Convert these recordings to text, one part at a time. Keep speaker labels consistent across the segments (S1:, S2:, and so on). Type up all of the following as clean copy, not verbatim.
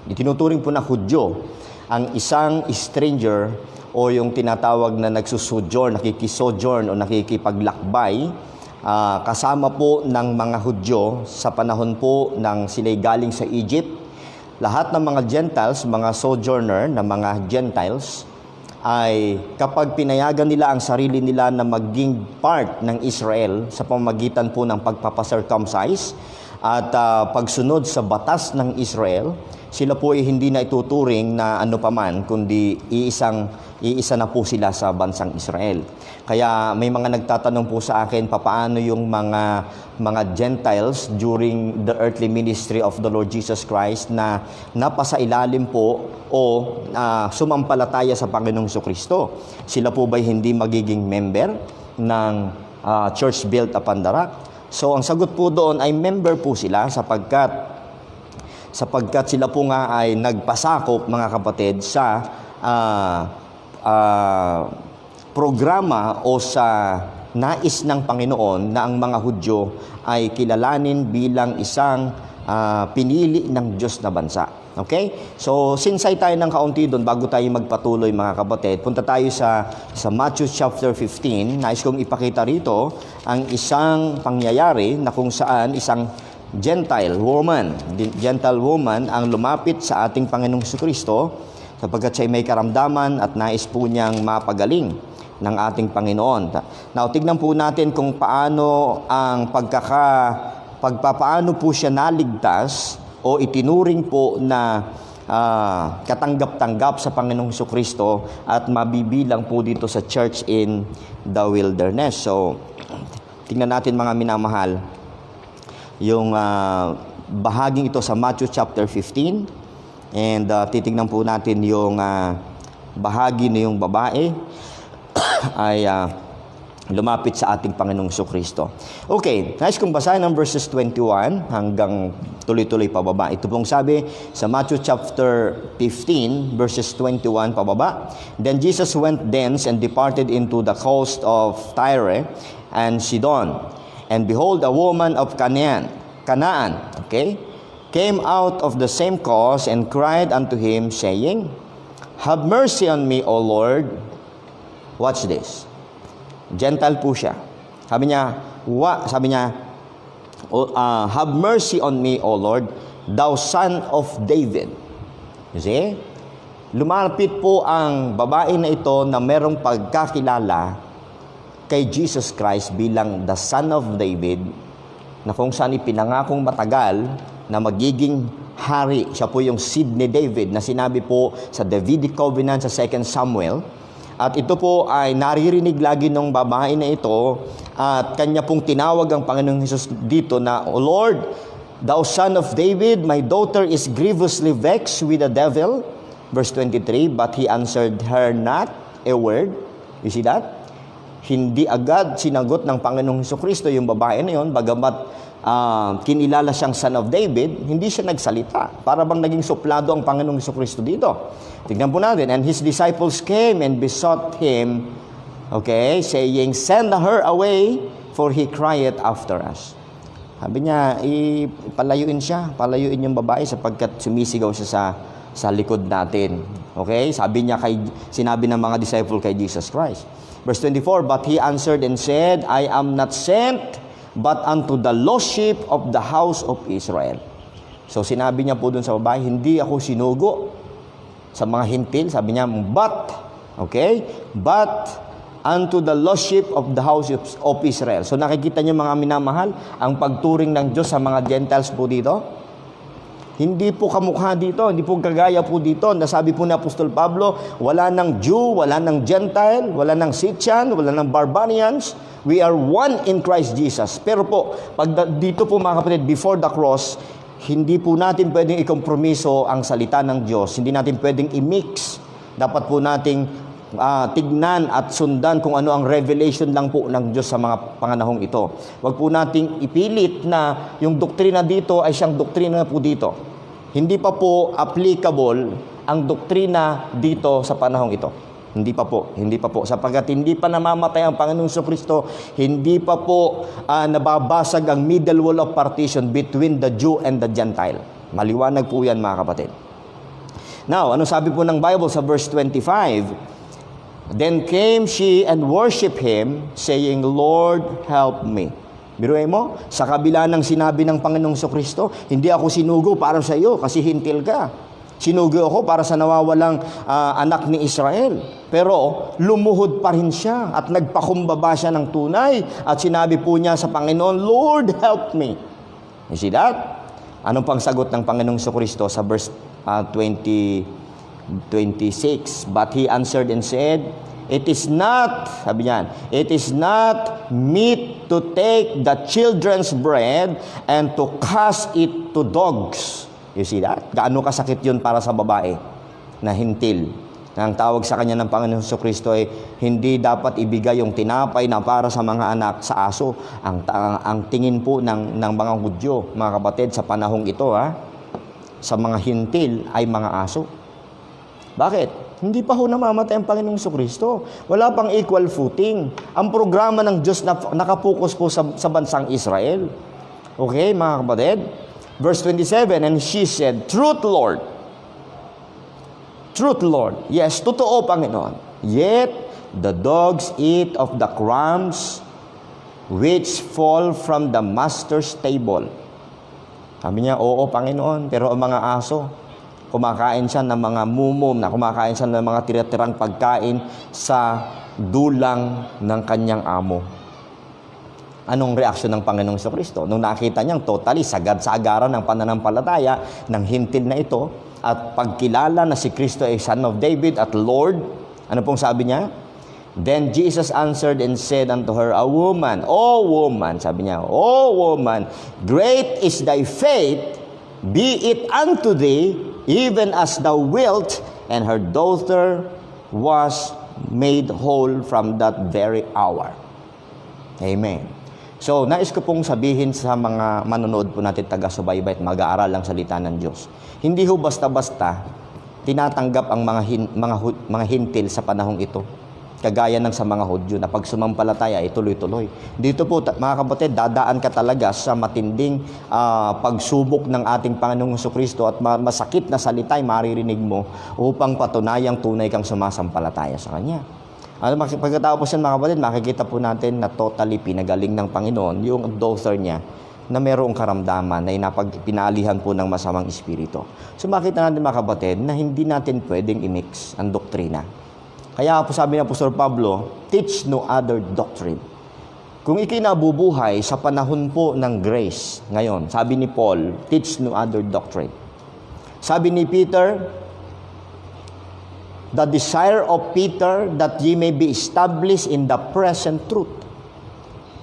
S1: Itinuturing po na Hudyo ang isang stranger o yung tinatawag na nagsusojourn, nakikisojourn o nakikipaglakbay kasama po ng mga Hudyo sa panahon po ng sila'y galing sa Egypt. Lahat ng mga Gentiles, mga sojourner na mga Gentiles, ay kapag pinayagan nila ang sarili nila na maging part ng Israel sa pamamagitan po ng pagpapacircumcise at pagsunod sa batas ng Israel, sila po ay hindi na ituturing na ano paman, kundi iisa na po sila sa bansang Israel. Kaya may mga nagtatanong po sa akin, papaano yung mga Gentiles during the earthly ministry of the Lord Jesus Christ na napasailalim po o sumampalataya sa Panginoong Jesucristo. Sila po ba'y hindi magiging member ng Church Built Upon the Rock? So, ang sagot po doon ay member po sila sapagkat sila po nga ay nagpasakop, mga kapatid, sa programa o sa nais ng Panginoon na ang mga Hudyo ay kilalanin bilang isang pinili ng Diyos na bansa. Okay? So, sinsay tayo ng kaunti doon bago tayo magpatuloy, mga kapatid. Punta tayo sa Matthew chapter 15. Nais kong ipakita rito ang isang pangyayari na kung saan isang Gentile woman ang lumapit sa ating Panginoong Jesucristo sapagkat siya may karamdaman at nais po niyang mapagaling ng ating Panginoon. Now, tignan po natin kung paano paano po siya naligtas o itinuring po na katanggap-tanggap sa Panginoong Jesucristo at mabibilang po dito sa church in the wilderness. So, tingnan natin, mga minamahal, yung bahaging ito sa Matthew chapter 15, and titignan po natin yung bahagi na yung babae ay lumapit sa ating Panginoong Jesucristo. Okay, nais kong basahin ang verses 21 hanggang tuloy-tuloy pababa. Ito pong sabi sa Matthew chapter 15 verses 21 pababa. Then Jesus went thence and departed into the coast of Tyre and Sidon. And behold, a woman of Canaan, okay, came out of the same coast and cried unto him, saying, Have mercy on me, O Lord. Watch this. Gentile po siya. Sabi niya, have mercy on me, O Lord, thou son of David. You see? Lumapit po ang babae na ito na merong pagkakilala kay Jesus Christ bilang the Son of David, na kung saan ipinangakong matagal na magiging hari. Siya po yung seed ni David na sinabi po sa Davidic Covenant sa 2 Samuel. At ito po ay naririnig lagi ng babae na ito at kanya pong tinawag ang Panginoong Hesus dito na, O Lord, thou Son of David, my daughter is grievously vexed with the devil. Verse 23, but he answered her not a word. You see that? Hindi agad sinagot ng Panginoong Jesucristo yung babae na yun, bagamat kinilala siyang Son of David, hindi siya nagsalita. Para bang naging suplado ang Panginoong Jesucristo dito. Tignan po natin, and his disciples came and besought him, okay, saying, Send her away, for he cried after us. Sabi niya, palayuin palayuin yung babae sapagkat sumisigaw siya sa likod natin. Okay? Sinabi ng mga disciple kay Jesus Christ. Verse 24, but he answered and said, I am not sent, but unto the lost sheep of the house of Israel. So sinabi niya po dun sa babae, hindi ako sinugo sa mga hintil. Sabi niya, but unto the lost sheep of the house of Israel. So nakikita niyo, mga minamahal, ang pagturing ng Diyos sa mga Gentiles po dito. Hindi po kamukha dito, hindi po kagaya po dito. Nasabi po ni Apostol Pablo, wala ng Jew, wala ng Gentile, wala ng Scythian, wala ng Barbarians. We are one in Christ Jesus. Pero po, pag dito po, mga kapatid, before the cross, hindi po natin pwedeng ikompromiso ang salita ng Diyos. Hindi natin pwedeng i-mix. Dapat po nating tignan at sundan kung ano ang revelation lang po ng Diyos sa mga panganahong ito. Huwag po nating ipilit na yung doktrina dito ay siyang doktrina po dito. Hindi pa po applicable ang doktrina dito sa panahong ito. Hindi pa po. Sapagkat hindi pa namamatay ang Panginoong Jesucristo, hindi pa po nababasag ang middle wall of partition between the Jew and the Gentile. Maliwanag po yan, mga kapatid. Now, ano sabi po ng Bible sa verse 25? Then came she and worshiped him, saying, Lord, help me. Biruin mo, sa kabila ng sinabi ng Panginoong Kristo, hindi ako sinugo para sa iyo kasi hintil ka. Sinugo ako para sa nawawalang anak ni Israel. Pero lumuhod pa rin siya at nagpakumbaba siya ng tunay at sinabi po niya sa Panginoon, Lord, help me. You see that? Anong pang sagot ng Panginoong Kristo sa verse 26? But he answered and said, it is not, sabi niyan, it is not meet to take the children's bread and to cast it to dogs. You see that? Gaano kasakit yun para sa babae na hintil. Ang tawag sa kanya ng Panginoon Kristo ay hindi dapat ibigay yung tinapay na para sa mga anak sa aso. Ang tingin po ng mga Hudyo, mga kapatid, sa panahong ito, sa mga hintil ay mga aso. Bakit? Hindi pa ho namamatay ang Panginoong Kristo. Wala pang equal footing. Ang programa ng Diyos na nakapokus po sa bansang Israel. Okay, mga kapatid? Verse 27, and she said, Truth, Lord. Truth, Lord. Yes, totoo, Panginoon. Yet, the dogs eat of the crumbs which fall from the master's table. Sabi niya, oo, Panginoon, pero ang mga aso, kumakain siya ng mga mumum, na kumakain siya ng mga tira-tirang pagkain sa dulang ng kanyang amo. Anong reaksyon ng Panginoong Kristo? Nung nakita niyang totally sagad-sagaran ng pananampalataya ng hintil na ito at pagkilala na si Kristo ay Son of David at Lord, ano pong sabi niya? Then Jesus answered and said unto her, O woman, sabi niya, O woman, great is thy faith, be it unto thee, even as thou wilt, and her daughter was made whole from that very hour. Amen. So, nais ko pong sabihin sa mga manonood po natin taga-subaybay at mag-aaral ang salita ng Diyos. Hindi ho basta-basta tinatanggap ang mga hintil sa panahong ito. Kagaya ng sa mga Hudyo na pag sumampalataya ay tuloy-tuloy. Dito po, mga kapatid, dadaan ka talaga sa matinding pagsubok ng ating Panginoong Kristo at masakit na salita ay maririnig mo upang patunayang tunay kang sumasampalataya sa Kanya. Pagkatapos yan, mga kapatid, makikita po natin na totally pinagaling ng Panginoon yung daughter niya na mayroong karamdaman na pinalihan po ng masamang espiritu. So makita natin, mga kapatid, na hindi natin pwedeng i-mix ang doktrina. Kaya po sabi ng Apostol Pablo, teach no other doctrine. Kung ikay nabubuhay sa panahon po ng grace, ngayon, sabi ni Paul, teach no other doctrine. Sabi ni Peter, the desire of Peter that ye may be established in the present truth.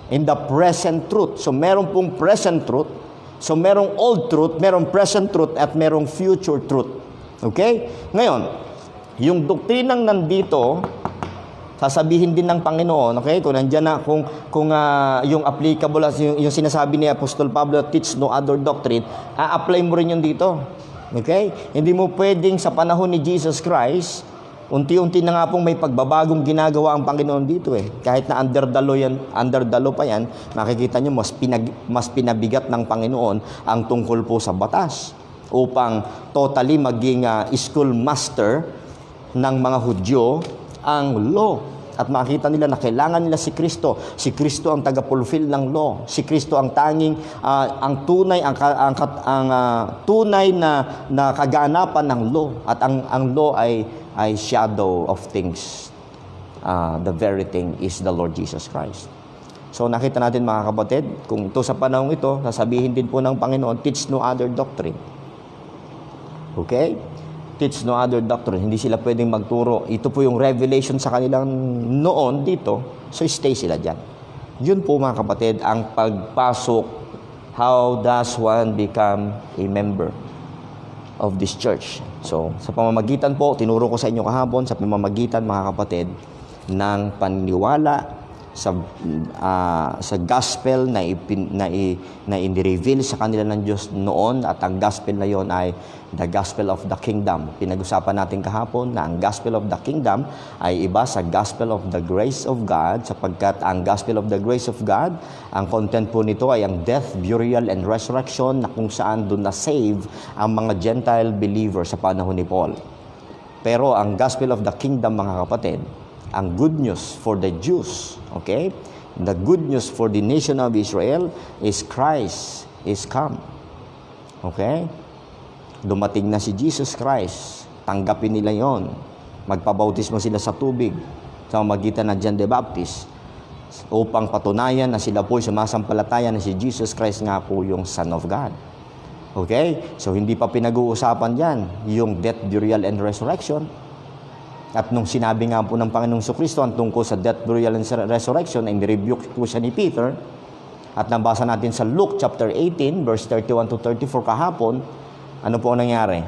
S1: In the present truth. So meron pong present truth. So merong old truth, merong present truth, at merong future truth. Okay? Ngayon, yung doktrinang nandito, sasabihin din ng Panginoon, okay? Kung nandiyan na, kung yung applicable, yung sinasabi ni Apostol Pablo, teach no other doctrine, a-apply mo rin yun dito. Okay? Hindi mo pwedeng sa panahon ni Jesus Christ, unti-unti na nga pong may pagbabagong ginagawa ang Panginoon dito eh. Kahit na under the law pa yan, makikita nyo mas pinabigat ng Panginoon ang tungkol po sa batas upang totally maging school master ng mga Hudyo ang law. At makita nila na kailangan nila si Kristo. Si Kristo ang taga-fulfill ng law. Si Kristo ang tanging, ang tunay, tunay na kaganapan ng law. At ang law ay shadow of things. The very thing is the Lord Jesus Christ. So nakita natin, mga kapatid, kung ito sa panahong ito, sasabihin din po ng Panginoon, teach no other doctrine. Okay? Teach no other doctrine. Hindi sila pwedeng magturo. Ito po yung revelation sa kanilang noon dito. So stay sila dyan. Yun po, mga kapatid, ang pagpasok. How does one become a member of this church? So sa pamamagitan po, tinuro ko sa inyo kahapon, sa pamamagitan, mga kapatid, ng paniniwala sa gospel na i-reveal sa kanila ng Diyos noon, at ang gospel na yon ay the gospel of the kingdom. Pinag-usapan natin kahapon na ang gospel of the kingdom ay iba sa gospel of the grace of God, sapagkat ang gospel of the grace of God, ang content po nito ay ang death, burial, and resurrection, na kung saan doon na save ang mga Gentile believers sa panahon ni Paul. Pero ang gospel of the kingdom, mga kapatid, ang good news for the Jews, okay? The good news for the nation of Israel is Christ is come. Okay? Dumating na si Jesus Christ. Tanggapin nila yon. Magpabautismo sila sa tubig sa magitan ng John the Baptist upang patunayan na sila po sumasampalataya na si Jesus Christ nga po yung Son of God. Okay? So, hindi pa pinag-uusapan dyan yung death, burial, and resurrection. At nung sinabi nga po ng Panginoong Jesucristo ang tungkol sa death, burial, and resurrection, ay nirebuke po siya ni Peter. At nabasa natin sa Luke chapter 18, verse 31 to 34 kahapon, ano po ang nangyari?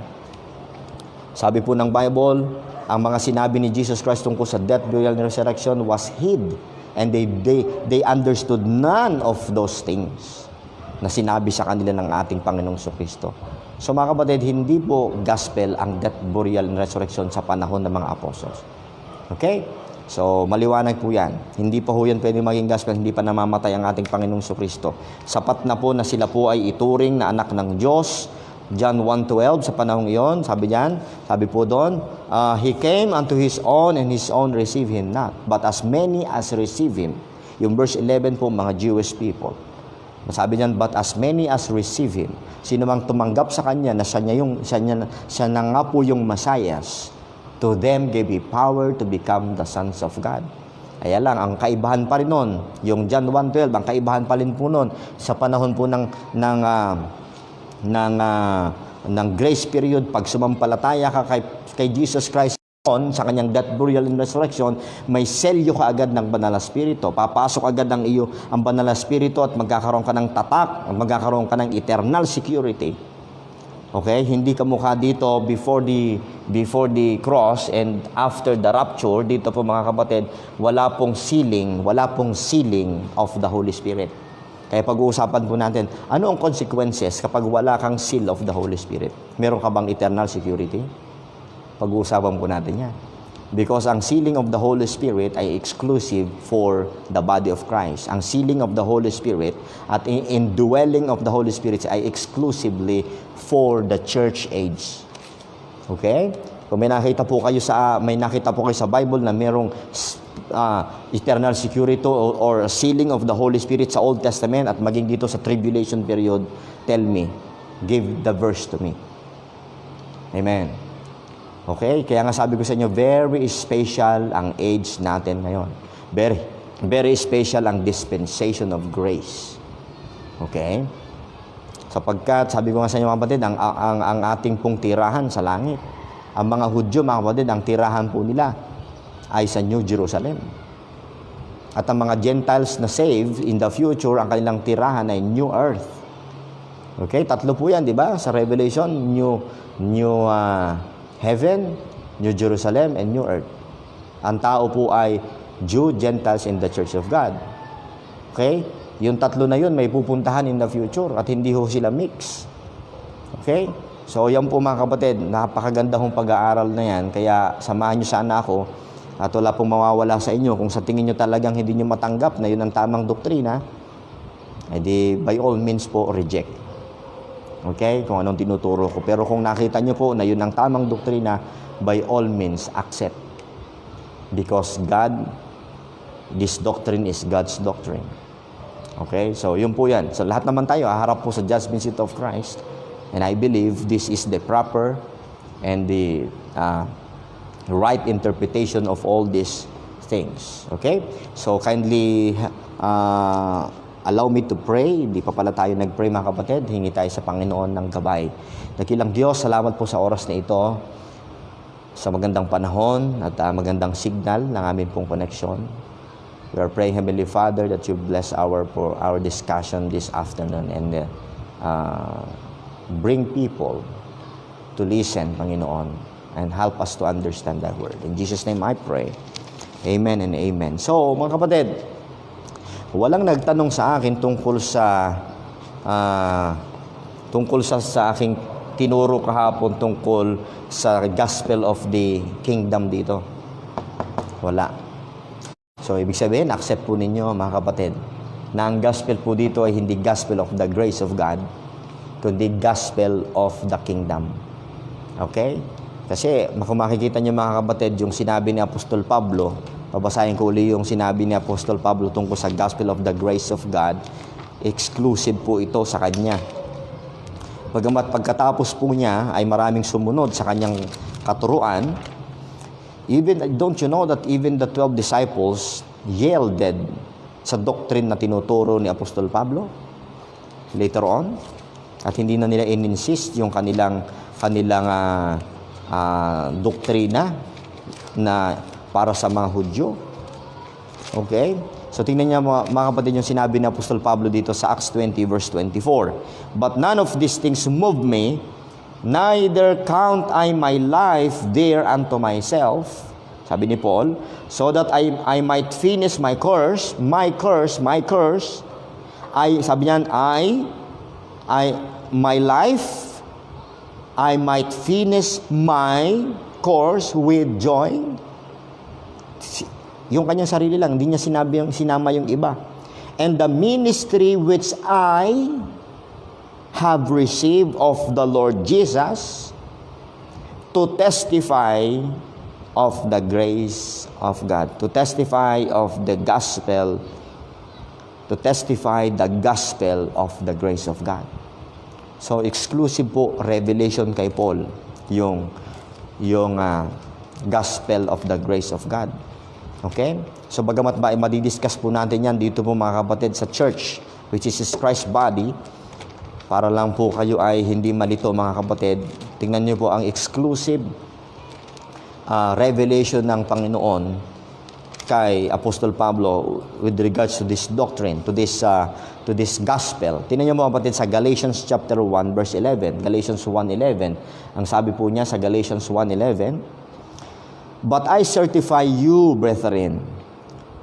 S1: Sabi po ng Bible, ang mga sinabi ni Jesus Christ tungkol sa death, burial, and resurrection was hid. And they understood none of those things na sinabi sa kanila ng ating Panginoong Jesucristo. So mga kapatid, hindi po gospel ang death, burial, and resurrection sa panahon ng mga apostles. Okay? So, maliwanag po yan. Hindi pa ho yan pwede maging gospel, hindi pa namamatay ang ating Panginoong Jesucristo. Sapat na po na sila po ay ituring na anak ng Diyos. John 1:12, sa panahong iyon, sabi diyan, sabi po doon, He came unto His own, and His own received Him not. But as many as receive Him, yung verse 11 po, mga Jewish people. Sabi niyan, but as many as receive Him. Sino mang tumanggap sa Kanya na siya na nga po yung Messias, to them gave He power to become the sons of God. Kaya lang, ang kaibahan pa rin nun, yung John 1:12, ang kaibahan pa rin po nun, sa panahon po ng grace period, pag sumampalataya ka kay Jesus Christ sa kanyang death, burial, and resurrection, may selyo ka agad ng Banal na Espiritu. Papasok agad ang Banal na Espiritu at magkakaroon ka ng tatak, at magkakaroon ka ng eternal security. Okay? Hindi ka mukha dito before the cross and after the rapture. Dito po mga kapatid, wala pong sealing of the Holy Spirit. Kaya pag-uusapan po natin, ano ang consequences kapag wala kang seal of the Holy Spirit? Meron ka bang eternal security? Pag-uusapan po natin yan. Because ang sealing of the Holy Spirit ay exclusive for the body of Christ. Ang sealing of the Holy Spirit at indwelling of the Holy Spirit ay exclusively for the church age. Okay? Kung may nakita po kayo sa Bible na merong eternal security or sealing of the Holy Spirit sa Old Testament at maging dito sa tribulation period, tell me, give the verse to me. Amen. Okay? Kaya nga sabi ko sa inyo, very special ang age natin ngayon. Very, very special ang dispensation of grace. Okay? Sapagkat, sabi ko nga sa inyo mga kapatid, ang ating pong tirahan sa langit. Ang mga Hudyo, mga kapatid, ang tirahan po nila ay sa New Jerusalem. At ang mga Gentiles na saved in the future, ang kanilang tirahan ay New Earth. Okay? Tatlo po yan, di ba? Sa Revelation, New Heaven, New Jerusalem, and New Earth. Ang tao po ay Jew, Gentiles, and the Church of God. Okay? Yung tatlo na yun may pupuntahan in the future at hindi ho sila mix. Okay? So, yan po mga kapatid, napakaganda hong pag-aaral na yan. Kaya, samahan nyo sana ako at wala pong mawawala sa inyo. Kung sa tingin nyo talagang hindi nyo matanggap na yun ang tamang doktrina, edi by all means po, reject. Okay? Kung anong tinuturo ko. Pero kung nakita nyo po na yun ang tamang doktrina, by all means, accept. Because this doctrine is God's doctrine. Okay? So, yun po yan. So, lahat naman tayo, haharap po sa judgment seat of Christ. And I believe this is the proper and the right interpretation of all these things. Okay? So, kindly allow me to pray. Hindi pa pala tayo nag-pray mga kapatid. Hingi tayo sa Panginoon ng gabay. Dakilang Diyos, salamat po sa oras na ito, sa magandang panahon at magandang signal ng aming pong connection. We are praying, Heavenly Father, that you bless our discussion this afternoon and bring people to listen, Panginoon, and help us to understand that word. In Jesus' name I pray. Amen and amen. So, mga kapatid, walang nagtanong sa akin tungkol sa aking tinuro kahapon tungkol sa gospel of the kingdom dito. Wala. So, ibig sabihin, accept po ninyo, mga kapatid, na ang gospel po dito ay hindi gospel of the grace of God, kundi gospel of the kingdom. Okay? Kasi kung makikita niyo mga kapatid, yung sinabi ni Apostol Pablo, babasahin ko uli yung sinabi ni Apostol Pablo tungkol sa Gospel of the Grace of God, exclusive po ito sa kanya. Bagamat pagkatapos po niya ay maraming sumunod sa kanyang katuruan, don't you know that even the 12 disciples yielded sa doctrine na tinuturo ni Apostol Pablo later on? At hindi na nila in-insist yung kanilang doktrina na para sa mga Hudyo. Okay? So tingnan niyo mga kapatid yung sinabi ni Apostol Pablo dito sa Acts 20 verse 24. But none of these things move me, neither count I my life dear unto myself, sabi ni Paul, so that I might finish my course, sabi niyan, my life, I might finish my course with joy. Yung kanyang sarili lang, hindi niya sinama yung iba. And the ministry which I have received of the Lord Jesus to testify of the grace of God, to testify of the gospel, to testify the gospel of the grace of God. So exclusive po revelation kay Paul yung gospel of the grace of God. Okay? So bagamat ba madidiscuss po natin yan dito po mga kapatid sa church, which is Christ's body, para lang po kayo ay hindi malito mga kapatid, tingnan niyo po ang exclusive revelation ng Panginoon kay Apostol Pablo with regards to this doctrine, to this gospel. Tingnan niyo mga kapatid sa Galatians chapter 1 verse 11. Galatians 1:11. Ang sabi po niya sa Galatians 1:11, but I certify you, brethren,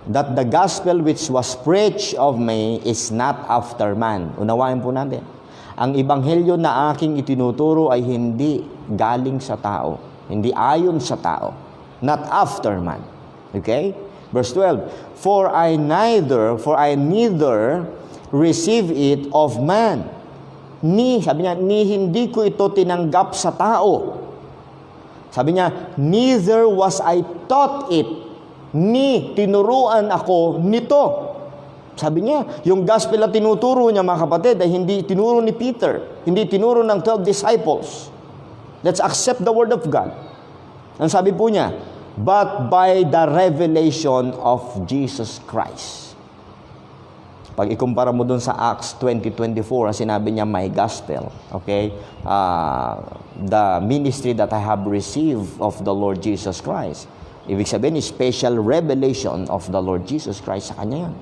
S1: that the gospel which was preached of me is not after man. Unawain po natin. Ang ebanghelyo na aking itinuturo ay hindi galing sa tao. Hindi ayon sa tao. Not after man. Okay? Verse 12. For I neither receive it of man. Sabi niya, hindi ko ito tinanggap sa tao. Sabi niya, neither was I taught it. Tinuruan ako nito. Sabi niya, yung gospel na tinuturo niya mga kapatid ay hindi tinuro ni Peter, hindi tinuro ng 12 disciples. Let's accept the word of God. Ang sabi po niya, but by the revelation of Jesus Christ. Pag ikumpara mo dun sa Acts 20:24, sinabi niya, my gospel. Okay? The ministry that I have received of the Lord Jesus Christ. Ibig sabihin, special revelation of the Lord Jesus Christ sa kanya yan.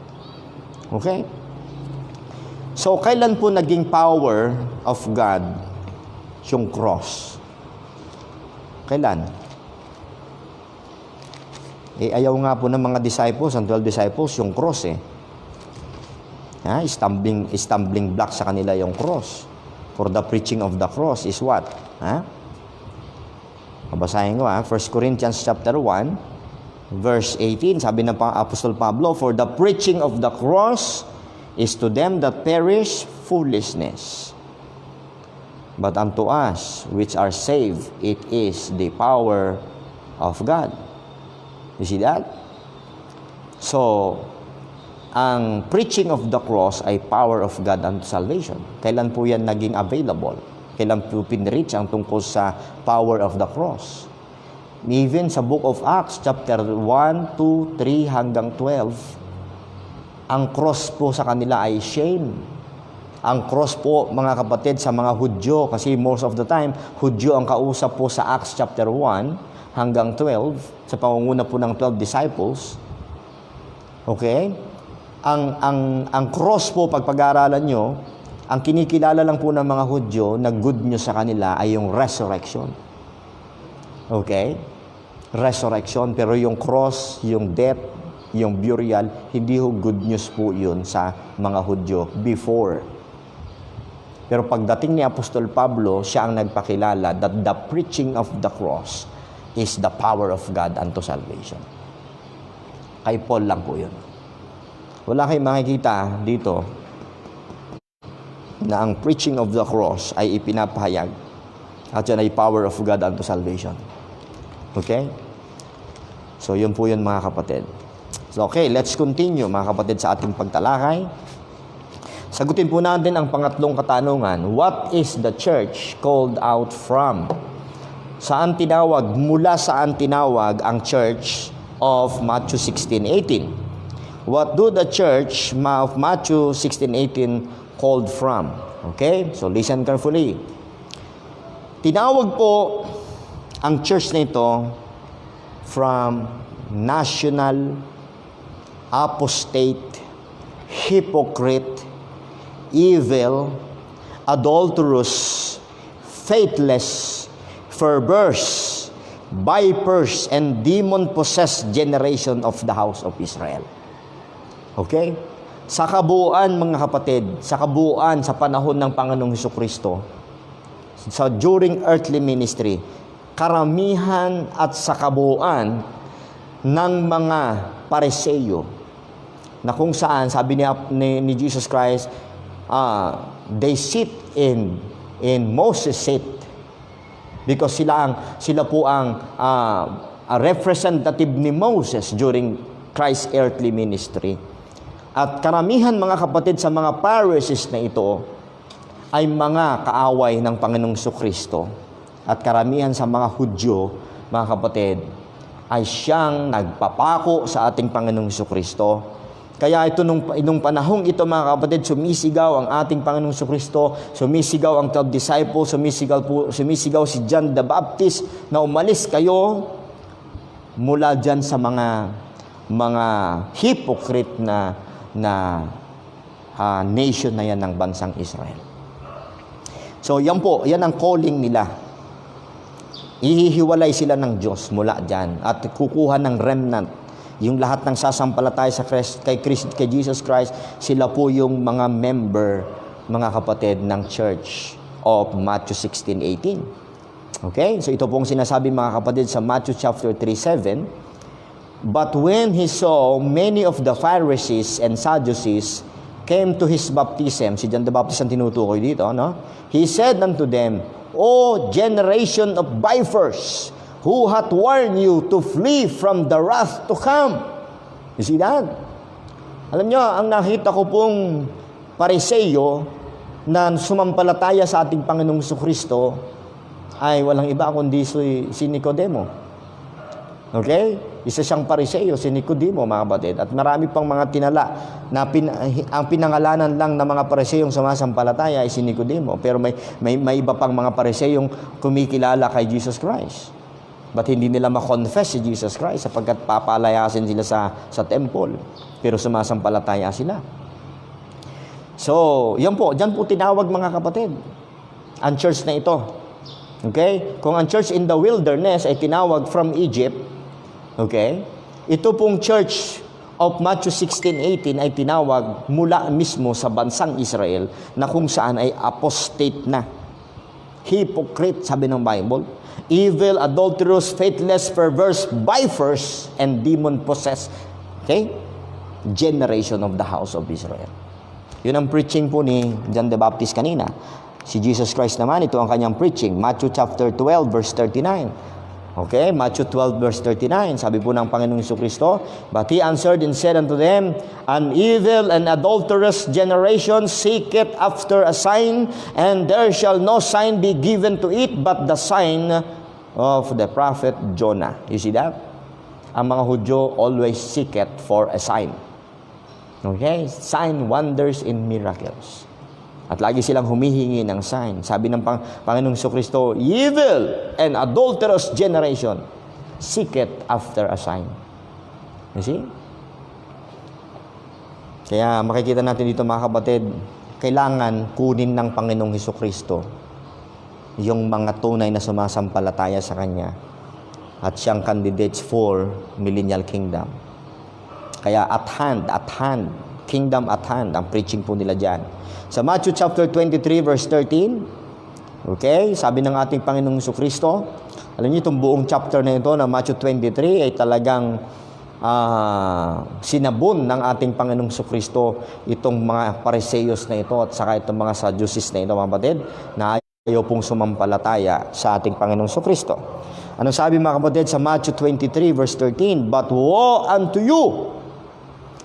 S1: Okay? So, kailan po naging power of God yung cross? Kailan? Ayaw nga po ng mga disciples, ang 12 disciples, yung cross stumbling block sa kanila yung cross. For the preaching of the cross is what? Babasahin ko 1 Corinthians chapter 1 verse 18, sabi ng Apostol Pablo, for the preaching of the cross is to them that perish foolishness, but unto us which are saved it is the power of God. You see that? So, ang preaching of the cross ay power of God unto salvation. Kailan po yan naging available? Kailan po pinreach ang tungkol sa power of the cross? Even sa book of Acts, chapter 1, 2, 3, hanggang 12, ang cross po sa kanila ay shame. Ang cross po, mga kapatid, sa mga Hudyo, kasi most of the time, Hudyo ang kausap po sa Acts chapter 1 hanggang 12, sa pangunguna po ng 12 disciples. Okay? Ang cross po, pag pag-aaralan nyo, ang kinikilala lang po ng mga Hudyo na good news sa kanila ay yung resurrection. Okay? Resurrection. Pero yung cross, yung death, yung burial, hindi ho good news po yun sa mga Hudyo before. Pero pagdating ni Apostol Pablo, siya ang nagpakilala that the preaching of the cross is the power of God unto salvation. Kay Paul lang po yun. Wala kayong makikita dito na ang preaching of the cross ay ipinapahayag At yan ay power of God unto salvation. Okay? So, yun po yun mga kapatid. So, okay, let's continue mga kapatid sa ating pagtalakay. Sagutin po natin ang pangatlong katanungan. What is the church called out from? Saan tinawag? Mula saan tinawag ang church of Matthew 16:18? What do the church of Matthew 16:18 called from? Okay? So, listen carefully. Tinawag po ang church na ito from national, apostate, hypocrite, evil, adulterous, faithless, perverse, vipers, and demon-possessed generation of the house of Israel. Okay? Sa kabuuan, mga kapatid, sa kabuuan sa panahon ng Panginoong Hesukristo, during earthly ministry, karamihan at sa kabuuan ng mga Pariseo, na kung saan, sabi ni Jesus Christ, they sit in Moses' seat because sila po ang representative ni Moses during Christ's earthly ministry. At karamihan mga kapatid sa mga Pharisees na ito ay mga kaaway ng Panginoong Kristo. At karamihan sa mga Hudyo, mga kapatid, ay siyang nagpapako sa ating Panginoong Kristo. Kaya ito nung panahong ito mga kapatid, sumisigaw ang ating Panginoong Kristo, sumisigaw ang 12 disciples, sumisigaw si John the Baptist na umalis kayo mula dyan sa mga hypocrite na nation na yan ng bansang Israel. So yan po, yan ang calling nila. Ihihiwalay sila ng Diyos mula dyan at kukuha ng remnant. Yung lahat ng sasampalataya kay Jesus Christ, sila po yung mga member, mga kapatid, ng Church of Matthew 16:18. Okay? So ito pong sinasabi mga kapatid sa Matthew chapter 3:7. But when he saw many of the Pharisees and Sadducees came to his baptism, si John the Baptist ang tinutukoy dito, no? He said unto them, O generation of vipers, who hath warned you to flee from the wrath to come? You see that? Alam nyo, ang nakita ko pong Pariseo na sumampalataya sa ating Panginoong Kristo ay walang iba kundi si Nicodemo. Okay? Isa siyang Pariseo, si Nicodemo, mga kapatid. At marami pang mga tinala na ang pinangalanan lang ng mga Pariseyong sumasampalataya ay si Nicodemo. Pero may iba pang mga Pariseyong kumikilala kay Jesus Christ. But hindi nila ma-confess si Jesus Christ sapagkat papalayasin sila sa temple. Pero sumasampalataya sila. So, yan po. Diyan po tinawag mga kapatid. Ang church na ito. Okay? Kung ang church in the wilderness ay tinawag from Egypt, okay? Ito pong church of Matthew 16:18 ay tinawag mula mismo sa bansang Israel na kung saan ay apostate na. Hypocrite, sabi ng Bible. Evil, adulterous, faithless, perverse, vipers, and demon-possessed. Okay? Generation of the house of Israel. Yun ang preaching po ni John the Baptist kanina. Si Jesus Christ naman, ito ang kanyang preaching. Matthew chapter 12, verse 39. Okay? Matthew 12, verse 39. Sabi po ng Panginoong Jesucristo, But he answered and said unto them, An evil and adulterous generation seeketh after a sign, and there shall no sign be given to it but the sign of the prophet Jonah. You see that? Ang mga Hudyo always seeketh for a sign. Okay? Sign, wonders, and miracles. At lagi silang humihingi ng sign. Sabi ng Panginoong Jesucristo, evil and adulterous generation seeketh after a sign. You see? Kaya makikita natin dito mga kapatid, kailangan kunin ng Panginoong Jesucristo yung mga tunay na sumasampalataya sa Kanya at siyang candidates for millennial kingdom. Kaya at hand, kingdom at hand, ang preaching po nila dyan. Sa Matthew chapter 23 verse 13, okay, sabi ng ating Panginoong Jesucristo, alam niyo itong buong chapter na ito na Matthew 23 ay talagang sinabon ng ating Panginoong Jesucristo itong mga Pariseyos na ito at saka itong mga Sadducees na ito, mga kapatid, na kayo pong sumampalataya sa ating Panginoong Kristo. Anong sabi mga kapatid sa Matthew 23 verse 13? But woe unto you,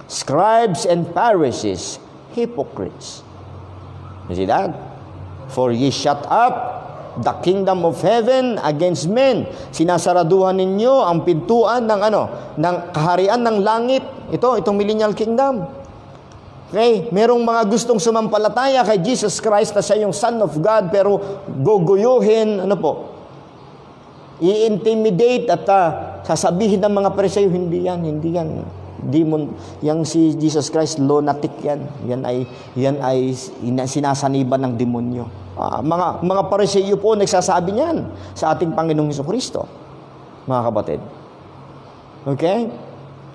S1: scribes and Pharisees, hypocrites. You see that? For ye shut up the kingdom of heaven against men. Sinasaraduhan ninyo ang pintuan ng ng kaharian ng langit. Itong millennial kingdom. Okay, merong mga gustong sumampalataya kay Jesus Christ na siya yung Son of God, pero guguyuhin, i-intimidate at sasabihin ng mga Pariseo, hindi yan. Demon, yang si Jesus Christ, lunatic yan. Yan ay sinasaniban ng demonyo. Mga Pariseo po nagsasabi niyan sa ating Panginoong Jesucristo, mga kapatid. Okay?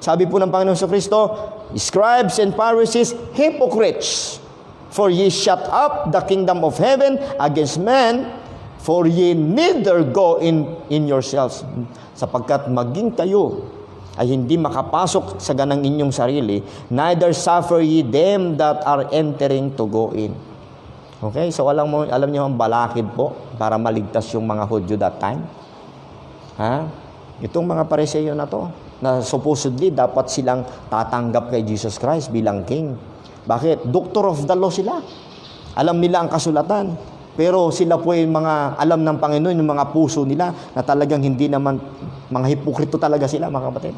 S1: Sabi po ng Panginoong Jesucristo, scribes and Pharisees, hypocrites, for ye shut up the kingdom of heaven against men, for ye neither go in yourselves. Sapagkat maging kayo ay hindi makapasok sa ganang inyong sarili, neither suffer ye them that are entering to go in. Okay? So alam niyo ang balakid po para maligtas yung mga Hudyo that time. Itong mga Pariseo na to, na supposedly dapat silang tatanggap kay Jesus Christ bilang King. Bakit? Doctor of the law sila. Alam nila ang kasulatan. Pero sila po yung mga alam ng Panginoon, yung mga puso nila na talagang hindi naman, mga hipokrito talaga sila, mga kapatid.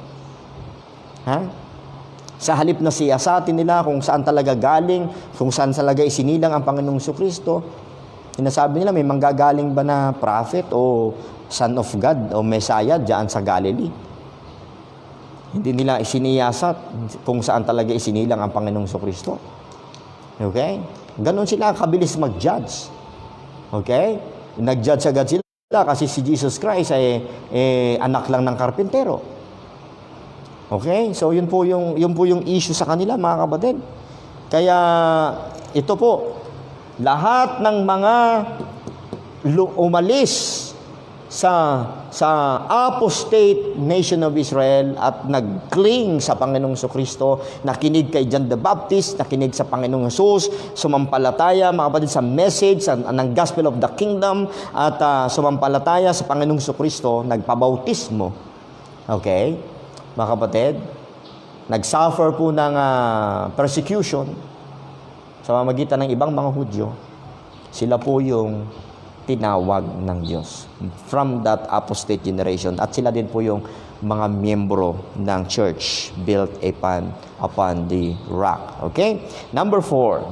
S1: Sa halip na siyasatin nila kung saan talaga galing, kung saan talaga isinilang ang Panginoong Jesucristo, sinasabi nila may manggagaling ba na prophet o Son of God o Messiah diyan sa Galilee. Hindi nila isiniyasat kung saan talaga isinilang ang Panginoong Jesucristo. Okay? Ganon sila kabilis mag-judge. Okay? Nag-judge agad sila kasi si Jesus Christ ay anak lang ng karpintero. Okay? So yun po yung issue sa kanila, mga kapatid. Kaya ito po, lahat ng mga umalis sa apostate nation of Israel at nag-cling sa Panginoong Jesucristo, nakinig kay John the Baptist, nakinig sa Panginoong Jesus, sumampalataya, mga kapatid, sa message ng gospel of the kingdom, at sumampalataya sa Panginoong Jesucristo, nagpabautismo. Okay? Mga kapatid, nag-suffer po ng persecution sa pamamagitan ng ibang mga Hudyo. Sila po yung tinawag ng Diyos from that apostate generation, at sila din po yung mga miyembro ng church built upon the rock. Okay? Number four,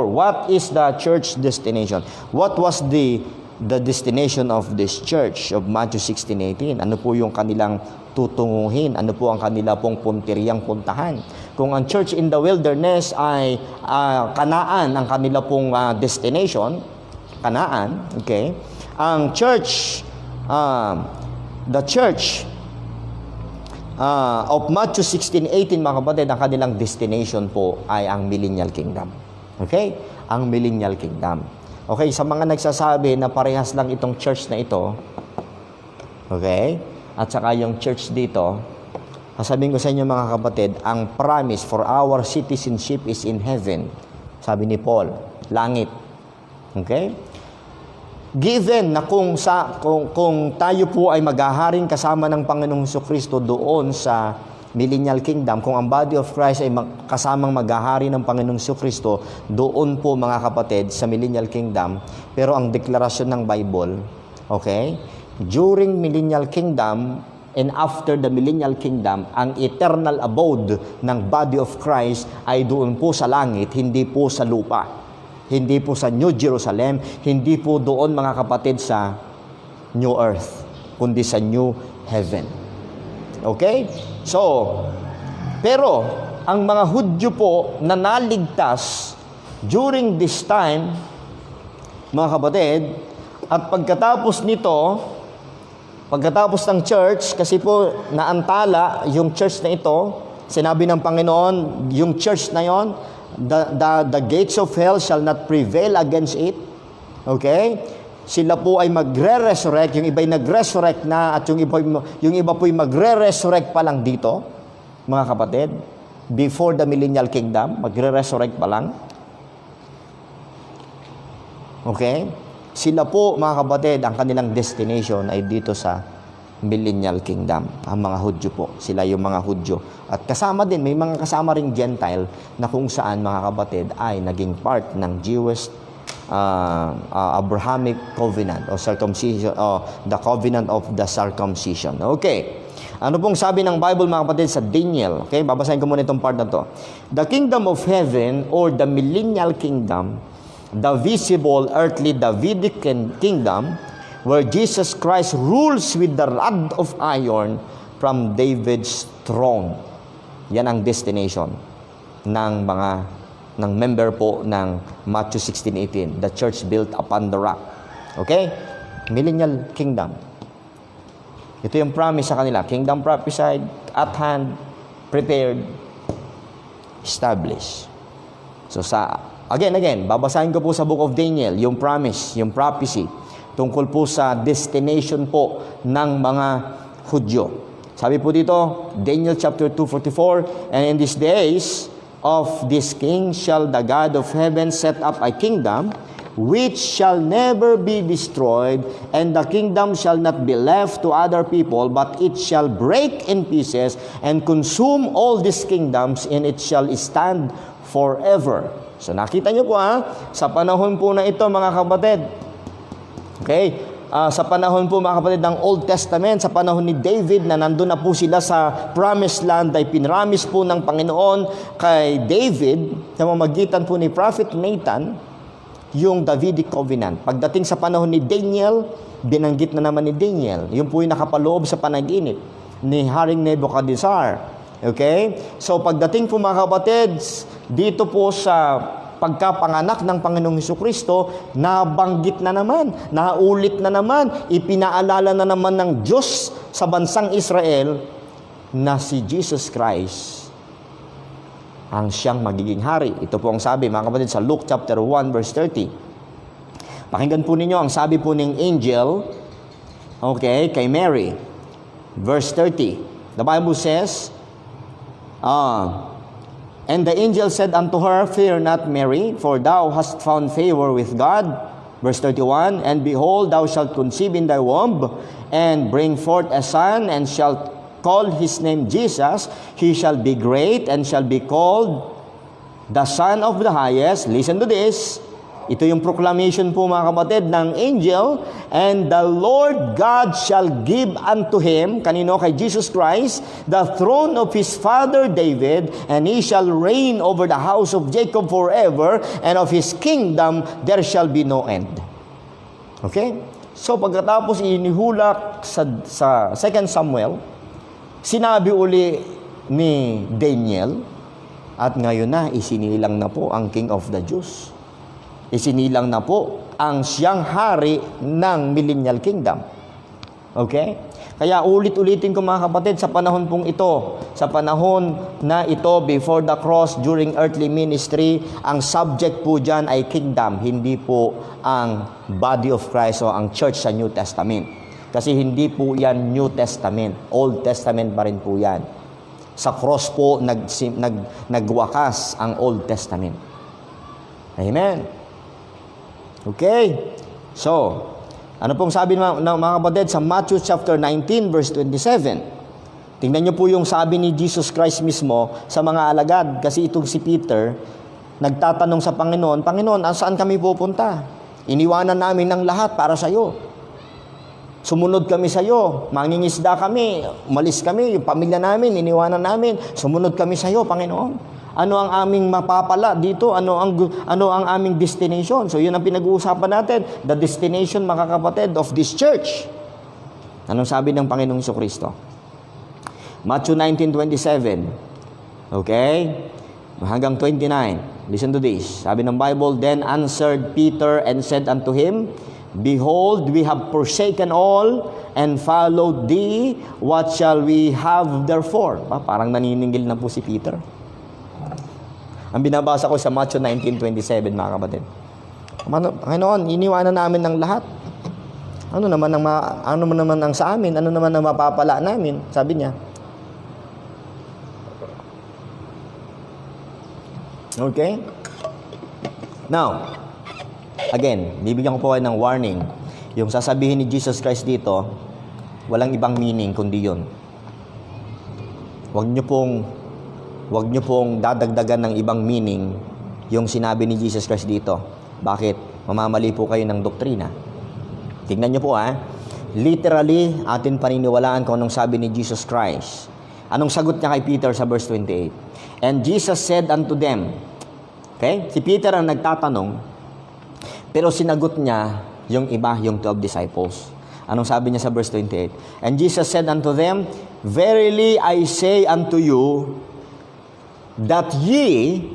S1: what is the church destination? What was the destination of this church of Matthew 16:18? Ano po yung kanilang tutunguhin? Ano po ang kanila pong puntiriyang puntahan? Kung ang church in the wilderness ay Kanaan ang kanila pong destination, Kanaan, okay? Ang church, the church of Matthew 16:18, mga kapatid, ang kanilang destination po ay ang millennial kingdom. Okay? Ang millennial kingdom. Okay, sa mga nagsasabi na parehas lang itong church na ito, okay? At saka yung church dito, sasabihin ko sa inyo, mga kapatid, ang promise for our citizenship is in heaven. Sabi ni Paul, langit. Okay? Given na kung tayo po ay maghaharing kasama ng Panginoong Jesucristo doon sa millennial kingdom, kung ang body of Christ ay kasamang maghahari ng Panginoong Jesucristo doon po, mga kapatid, sa millennial kingdom, pero ang deklarasyon ng Bible, okay, during millennial kingdom and after the millennial kingdom, ang eternal abode ng body of Christ ay doon po sa langit, hindi po sa lupa. Hindi po sa New Jerusalem, hindi po doon, mga kapatid, sa New Earth, kundi sa New Heaven. Okay? So, pero ang mga Hudyo po na naligtas during this time, mga kapatid, at pagkatapos nito, pagkatapos ng church, kasi po naantala yung church na ito, sinabi ng Panginoon, yung church na yon, the gates of hell shall not prevail against it. Okay? Sila po ay magre-resurrect, yung iba ay nag-resurrect na, at yung iba po ay magre-resurrect pa lang dito, mga kapatid, before the millennial kingdom, magre-resurrect pa lang. Okay? Sila po, mga kapatid, ang kanilang destination ay dito sa millennial kingdom. Ang mga Hudyo po, sila yung mga Hudyo. At kasama din, may mga kasama ring Gentile na kung saan, mga kapatid, ay naging part ng Jewish Abrahamic covenant o circumcision, o the covenant of the circumcision. Okay. Ano pong sabi ng Bible, mga kapatid, sa Daniel? Okay, babasahin ko muna itong part na to. The kingdom of heaven or the millennial kingdom, the visible earthly Davidic kingdom, where Jesus Christ rules with the rod of iron from David's throne. Yan ang destination ng member po ng Matthew 16:18, the church built upon the rock. Okay? Millennial kingdom. Ito yung promise sa kanila. Kingdom prophesied, at hand, prepared, established. So again, babasahin ko po sa book of Daniel, yung promise, yung prophecy, tungkol po sa destination po ng mga Hudyo. Sabi po dito, Daniel chapter 2:44, and in these days of this king shall the God of heaven set up a kingdom which shall never be destroyed, and the kingdom shall not be left to other people, but it shall break in pieces and consume all these kingdoms, and it shall stand forever. So nakita nyo po sa panahon po na ito, mga kapatid, okay, sa panahon po, mga kapatid, ng Old Testament, sa panahon ni David na nandun na po sila sa Promised Land, ay pinramis po ng Panginoon kay David sa pamamagitan po ni Prophet Nathan yung Davidic Covenant. Pagdating sa panahon ni Daniel, binanggit na naman ni Daniel. Yun po yung nakapaloob sa panaginip ni Haring Nebuchadnezzar. Okay? So pagdating po, mga kapatid, dito po sa pagkapanganak ng Panginoong Hesukristo, nabanggit na naman, naulit na naman, ipinaalala na naman ng Diyos sa bansang Israel na si Jesus Christ ang siyang magiging hari. Ito po ang sabi, mga kapatid, sa Luke chapter 1 verse 30. Pakinggan po ninyo ang sabi po ng angel, okay, kay Mary. Verse 30. The Bible says, and the angel said unto her, Fear not, Mary, for thou hast found favor with God. Verse 31, and behold, thou shalt conceive in thy womb, and bring forth a son, and shalt call his name Jesus. He shall be great, and shall be called the Son of the Highest. Listen to this. Ito yung proclamation po, mga kapatid, ng angel. And the Lord God shall give unto him, kanino? Kay Jesus Christ, the throne of his father David, and he shall reign over the house of Jacob forever, and of his kingdom there shall be no end. Okay? So pagkatapos inihulak sa 2 Samuel, sinabi uli ni Daniel, at ngayon na isinilang na po ang King of the Jews. Isinilang na po ang siyang hari ng millennial kingdom. Okay? Kaya ulit-ulitin ko, mga kapatid, sa panahon pong ito, sa panahon na ito before the cross, during earthly ministry, ang subject po dyan ay kingdom, hindi po ang body of Christ o ang church sa New Testament. Kasi hindi po yan New Testament. Old Testament pa rin po yan. Sa cross po, nagwakas ang Old Testament. Amen. Okay. So, ano pong sabi ng mga kapatid sa Matthew chapter 19 verse 27? Tingnan nyo po yung sabi ni Jesus Christ mismo sa mga alagad. Kasi itong si Peter, nagtatanong sa Panginoon, Panginoon, saan kami pupunta? Iniwanan namin ng lahat para sa iyo. Sumunod kami sa iyo, mangingisda kami, umalis kami, yung pamilya namin, iniwanan namin, sumunod kami sa iyo, Panginoon. Ano ang aming mapapala dito? Ano ang aming destination? So yun ang pinag-uusapan natin, the destination, mga kapatid, of this church. Anong sabi ng Panginoong Hesukristo? Matthew 19:27. Okay? Hanggang 29. Listen to this. Sabi ng Bible, then answered Peter and said unto him, Behold, we have forsaken all and followed thee. What shall we have therefore? Parang naniningil na po si Peter. Ang binabasa ko sa Matthew 19:27, mga kapatid. Panginoon, iniwanan namin ng lahat. Ano naman ang sa amin? Ano naman ang mapapala namin? Sabi niya. Okay? Now, Again, bibigyan ko po kayo ng warning. Yung sasabihin ni Jesus Christ dito, walang ibang meaning kundi yun. Huwag niyo pong dadagdagan ng ibang meaning yung sinabi ni Jesus Christ dito. Bakit? Mamamali po kayo ng doktrina. Tingnan niyo po literally, atin paniniwalaan kung anong sabi ni Jesus Christ. Anong sagot niya kay Peter sa verse 28? And Jesus said unto them, okay? Si Peter ang nagtatanong, pero sinagot niya yung iba, yung 12 disciples. Anong sabi niya sa verse 28? And Jesus said unto them, Verily I say unto you, that ye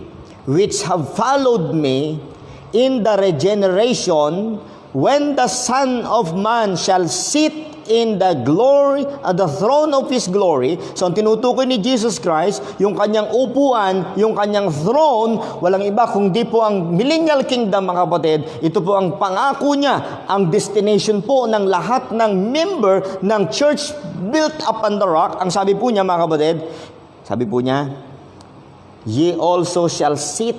S1: which have followed me in the regeneration, when the Son of Man shall sit in the glory, at the throne of His glory. So, ang tinutukoy ni Jesus Christ, yung kanyang upuan, yung kanyang throne, walang iba kundi po ang millennial kingdom, mga kapatid. Ito po ang pangako niya, ang destination po ng lahat ng member ng church built upon the rock. Ang sabi po niya, mga kapatid, sabi po niya, ye also shall sit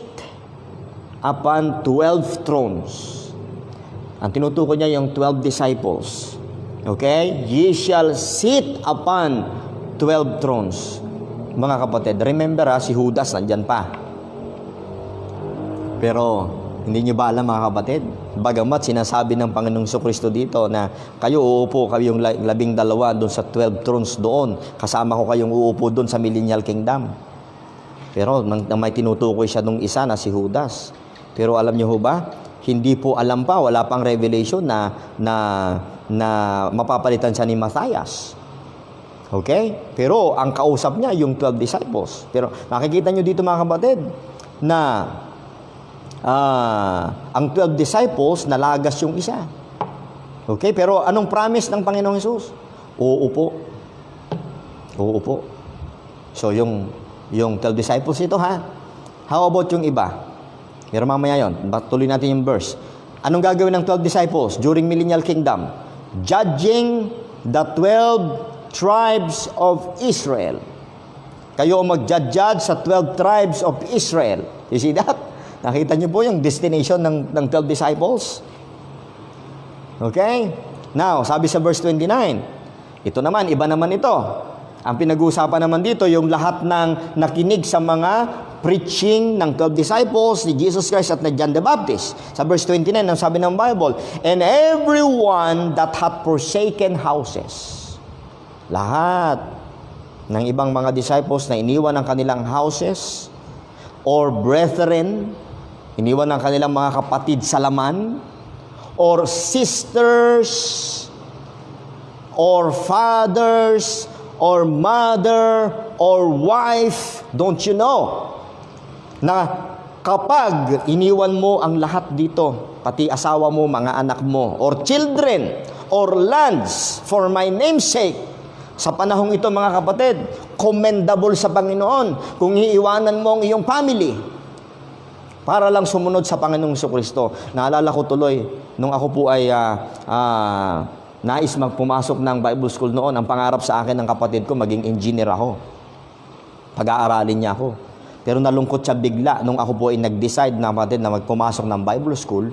S1: upon 12 thrones. Ang tinutukoy niya yung 12 disciples. Okay? Ye shall sit upon 12 thrones. Mga kapatid, remember si Judas nandyan pa. Pero, hindi niyo ba alam, mga kapatid? Bagamat sinasabi ng Panginoong Jesucristo dito na kayo uupo, kayong 12 doon sa 12 thrones doon. Kasama ko kayong uupo doon sa millennial kingdom. Pero, may tinutukoy siya nung isa na si Judas. Pero alam niyo ho ba? Hindi po alam pa, wala pang revelation na mapapalitan siya ni Matthias. Okay? Pero ang kausap niya yung 12 disciples. Pero nakikita niyo dito, mga kapatid, na ang 12 disciples nalagas yung isa. Okay? Pero anong promise ng Panginoong Hesus? Uupo. Uupo. So yung 12 disciples ito, How about yung iba? Pero mamaya yun, tuloy natin yung verse. Anong gagawin ng 12 disciples during millennial kingdom? Judging the 12 tribes of Israel. Kayo ang mag-judge sa 12 tribes of Israel. You see that? Nakita niyo po yung destination ng 12 disciples? Okay? Now, sabi sa verse 29, ito naman, iba naman ito. Ang pinag-uusapan naman dito, yung lahat ng nakinig sa mga preaching ng 12 disciples ni Jesus Christ at ni John the Baptist. Sa verse 29, ang sabi ng Bible, and everyone that hath forsaken houses. Lahat ng ibang mga disciples na iniwan ang kanilang houses, or brethren, iniwan ang kanilang mga kapatid sa laman, or sisters, or fathers, or mother, or wife, don't you know, na kapag iniwan mo ang lahat dito, pati asawa mo, mga anak mo, or children, or lands, for my name's sake, sa panahong ito, mga kapatid, commendable sa Panginoon kung iiwanan mo ang iyong family para lang sumunod sa Panginoong Jesucristo. Naalala ko tuloy, nung ako po ay nais magpumasok ng Bible School noon, ang pangarap sa akin ng kapatid ko, maging engineer ako. Pag-aaralin niya ako. Pero nalungkot siya bigla nung ako po ay nag-decide na kapatid na magpumasok ng Bible School,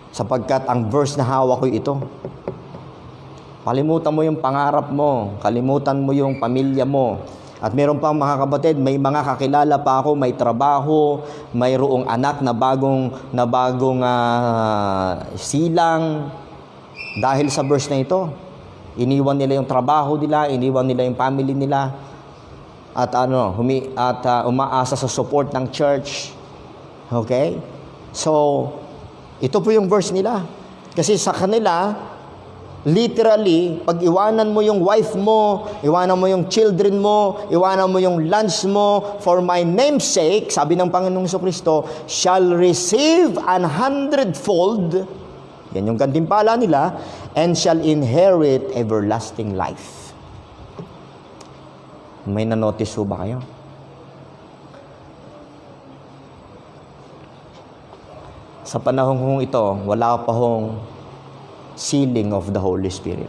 S1: sapagkat ang verse na hawak ko ito. Kalimutan mo yung pangarap mo, kalimutan mo yung pamilya mo. At meron pa, mga kapatid, may mga kakilala pa ako, may trabaho, mayroong anak na bagong silang. Dahil sa verse na ito, iniwan nila yung trabaho nila, iniwan nila yung family nila, at umaasa sa support ng church. Okay? So, ito po yung verse nila. Kasi sa kanila, literally, pag iwanan mo yung wife mo, iwanan mo yung children mo, iwanan mo yung lands mo, for my name's sake, sabi ng Panginoong Jesucristo, shall receive 100-fold, yan yung gantimpala nila, and shall inherit everlasting life. May na-notice ho ba kayo? Sa panahon kong ito, wala pa hong sealing of the Holy Spirit.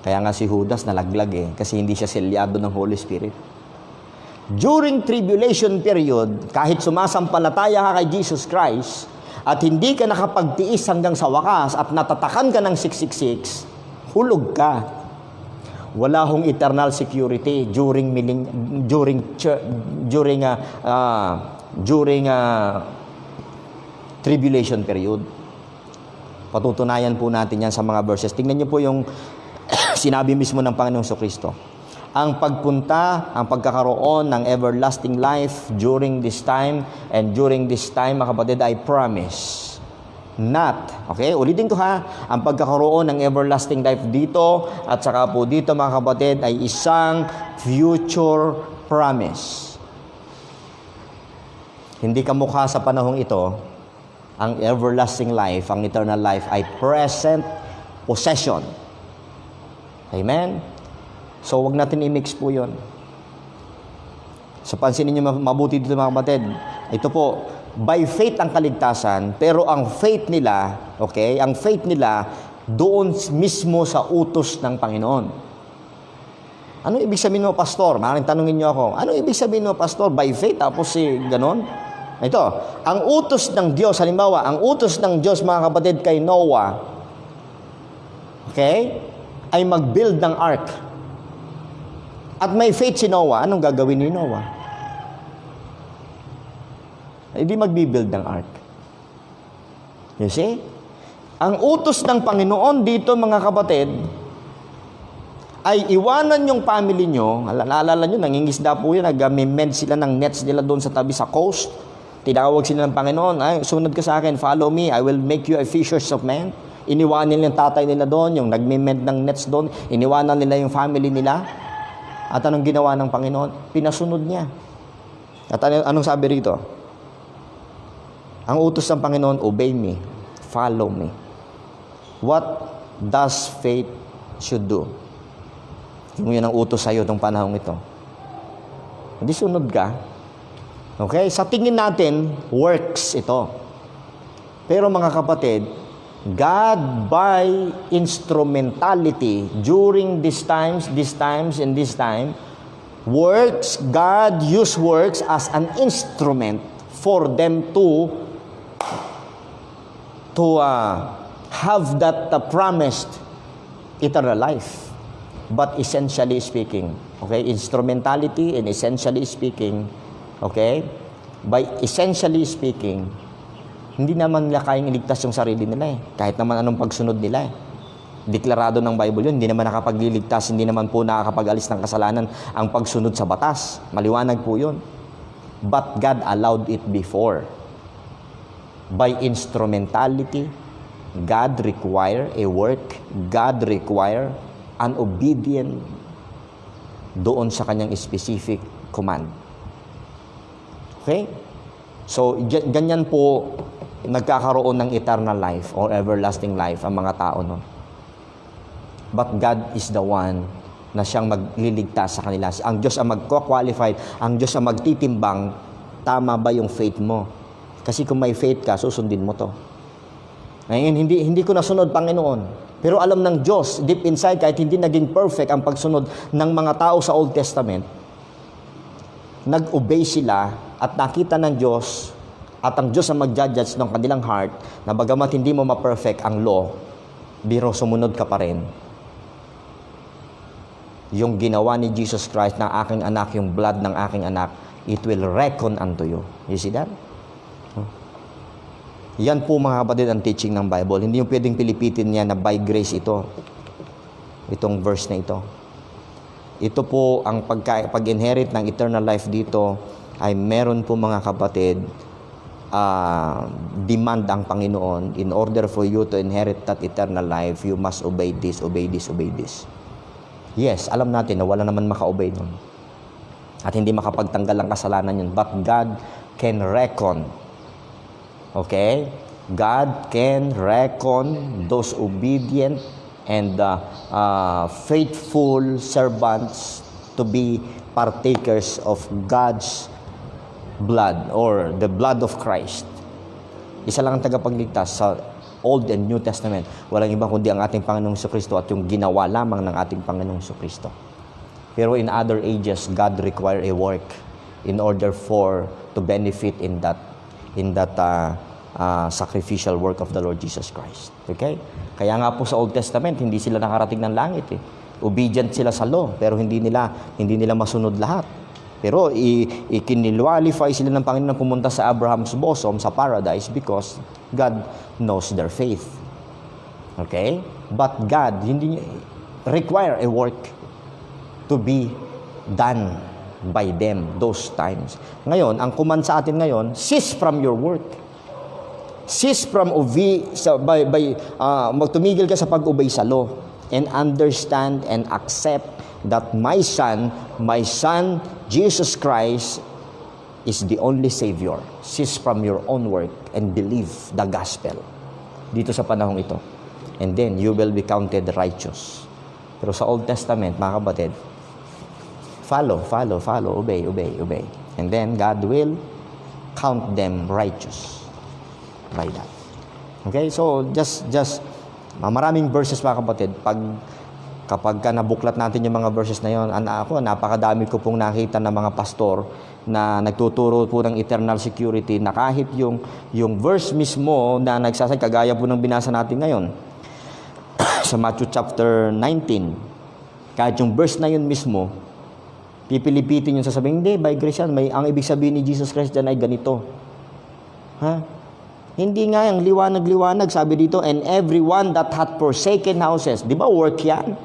S1: Kaya nga si Judas nalaglag kasi hindi siya selyado ng Holy Spirit. During tribulation period, kahit sumasampalataya ka kay Jesus Christ, at hindi ka nakapagtiis hanggang sa wakas at natatakan ka ng 666, hulog ka. Wala hong eternal security during tribulation period. Patutunayan po natin yan sa mga verses. Tingnan niyo po yung sinabi mismo ng Panginoong Jesucristo. Ang pagpunta, ang pagkakaroon ng everlasting life during this time, and during this time, mga kapatid, I promise, not, okay, ulitin ko ha, ang pagkakaroon ng everlasting life dito, at saka po dito, mga kapatid, ay isang future promise. Hindi kamukha sa panahong ito, ang everlasting life, ang eternal life, ay present possession. Amen? So, wag natin i-mix po yun. So, pansinin nyo mabuti dito mga kapatid. Ito po, by faith ang kaligtasan, pero ang faith nila, okay, ang faith nila doon mismo sa utos ng Panginoon. Ano ibig sabihin mo, pastor? Maraming tanungin nyo ako. Ano ibig sabihin mo, pastor? By faith, tapos ganon? Ito, ang utos ng Diyos, halimbawa, ang utos ng Diyos, mga kapatid, kay Noah, okay, ay mag-build ng ark. At may faith si Noah, anong gagawin ni Noah? Hindi magbibuild ng ark. You see? Ang utos ng Panginoon dito, mga kapatid, ay iwanan yung family nyo. Naalala nyo, nangingisda po yun, nag-mend sila ng nets nila doon sa tabi sa coast. Tinawag sila ng Panginoon, ay, sunod ka sa akin, follow me, I will make you a fishers of men. Iniwanan nila yung tatay nila doon, yung nag-mend ng nets doon, iniwanan nila yung family nila. At anong ginawa ng Panginoon? Pinasunod niya. At anong sabi rito? Ang utos ng Panginoon, obey me, follow me. What does faith should do? Kung yun ang utos sa'yo itong panahong ito. Hindi sunod ka. Okay? Sa tingin natin, works ito. Pero mga kapatid, God by instrumentality during these times, and this time, works, God use works as an instrument for them to have that promised eternal life. But essentially speaking, okay, instrumentality and essentially speaking, okay, by essentially speaking, hindi naman nila kayang iligtas yung sarili nila eh. Kahit naman anong pagsunod nila eh. Deklarado ng Bible yun, hindi naman nakapagliligtas, hindi naman po nakakapag-alis ng kasalanan ang pagsunod sa batas. Maliwanag po yun. But God allowed it before. By instrumentality, God require a work, God require an obedient doon sa kanyang specific command. Okay? So, ganyan po nagkakaroon ng eternal life or everlasting life ang mga tao nun. But God is the one na siyang magliligtas sa kanila. Ang Diyos ang magko-qualified, ang Diyos ang magtitimbang, tama ba yung faith mo? Kasi kung may faith ka, susundin mo to. Ngayon, hindi ko nasunod, Panginoon. Pero alam ng Diyos, deep inside, kahit hindi naging perfect ang pagsunod ng mga tao sa Old Testament, nag-obey sila at nakita ng Diyos at ang Diyos ang mag-judge ng kanilang heart na bagamat hindi mo ma-perfect ang law, biro sumunod ka pa rin. Yung ginawa ni Jesus Christ ng aking anak, yung blood ng aking anak, it will reckon unto you. You see that? Yan po mga kapatid ang teaching ng Bible. Hindi yung pwedeng pilipitin niya na by grace ito. Itong verse na ito. Ito po ang pag-inherit ng eternal life dito ay meron po mga kapatid demand ang Panginoon. In order for you to inherit that eternal life, you must obey this, obey this, obey this. Yes, alam natin na wala naman maka-obey nun. At hindi makapagtanggal ang kasalanan yun. But God can reckon. Okay? God can reckon those obedient and faithful servants to be partakers of God's blood or the blood of Christ. Isa lang ang tagapagligtas sa Old and New Testament. Walang iba kundi ang ating Panginoong Jesucristo at yung ginawa lamang ng ating Panginoong Jesucristo. Pero in other ages, God require a work in order for to benefit in that sacrificial work of the Lord Jesus Christ. Okay? Kaya nga po sa Old Testament, hindi sila nakarating ng langit eh. Obedient sila sa law, pero hindi nila masunod lahat. Pero ikinilwalify sila ng Panginoon na pumunta sa Abraham's bosom, sa paradise, because God knows their faith. Okay? But God hindi require a work to be done by them those times. Ngayon, ang command sa atin ngayon, cease from your work. Cease from magtumigil ka sa pag-obey sa law, and understand and accept that my son, Jesus Christ, is the only Savior. Cease from your own work and believe the gospel. Dito sa panahong ito. And then, you will be counted righteous. Pero sa Old Testament, mga kapatid, follow, obey. And then, God will count them righteous by that. Okay? So, just maraming verses, mga kapatid. Kapag nabuklat natin yung mga verses na yun, napakadami ko pong nakita ng mga pastor na nagtuturo po ng eternal security, na kahit yung verse mismo na nagsasabi, kagaya po ng binasa natin ngayon, sa Matthew chapter 19, kahit yung verse na yun mismo, pipilipitin yung sasabihin, hindi, by grace yan, ang ibig sabihin ni Jesus Christ dyan ay ganito. Hindi nga yung liwanag, sabi dito, and everyone that hath forsaken houses. Di ba work yan?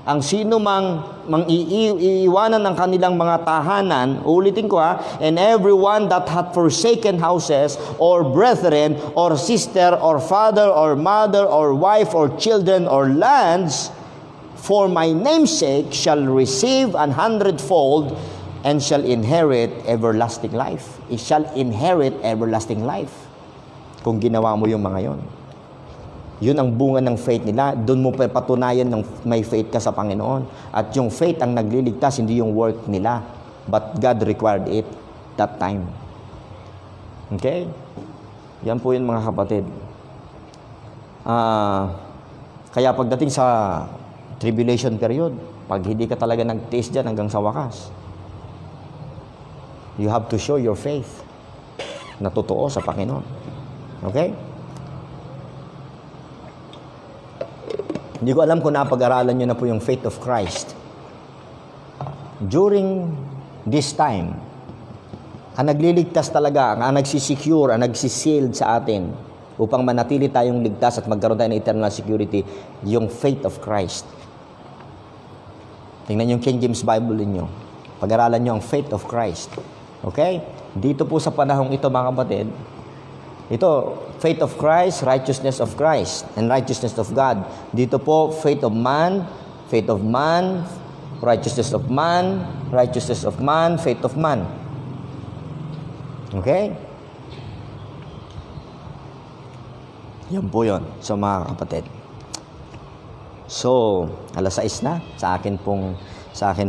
S1: Ang sino mang iiwanan ng kanilang mga tahanan, ulitin ko and everyone that hath forsaken houses, or brethren, or sister, or father, or mother, or wife, or children, or lands, for my name's sake shall receive 100-fold, and shall inherit everlasting life. It shall inherit everlasting life. Kung ginawa mo yung mga yon. Yun ang bunga ng faith nila. Doon mo patunayan ng may faith ka sa Panginoon. At yung faith ang nagliligtas, hindi yung work nila. But God required it that time. Okay? Yan po yun, mga kapatid. Kaya pagdating sa tribulation period, pag hindi ka talaga nag-taste dyan hanggang sa wakas, you have to show your faith na totoo sa Panginoon. Okay? Hindi ko alam kung napag-aralan nyo na po yung faith of Christ. During this time, ang nagliligtas talaga, ang nagsisecure, ang nagsisild sa atin upang manatili tayong ligtas at magkaroon tayo ng eternal security, yung faith of Christ. Tingnan yung King James Bible ninyo. Pag-aralan nyo ang faith of Christ. Okay? Dito po sa panahong ito, mga kapatid, ito, faith of Christ, righteousness of Christ, and righteousness of God. Dito po, faith of man, righteousness of man, faith of man. Okay? Yan po yun. So, mga kapatid. So, 6:00 na sa akin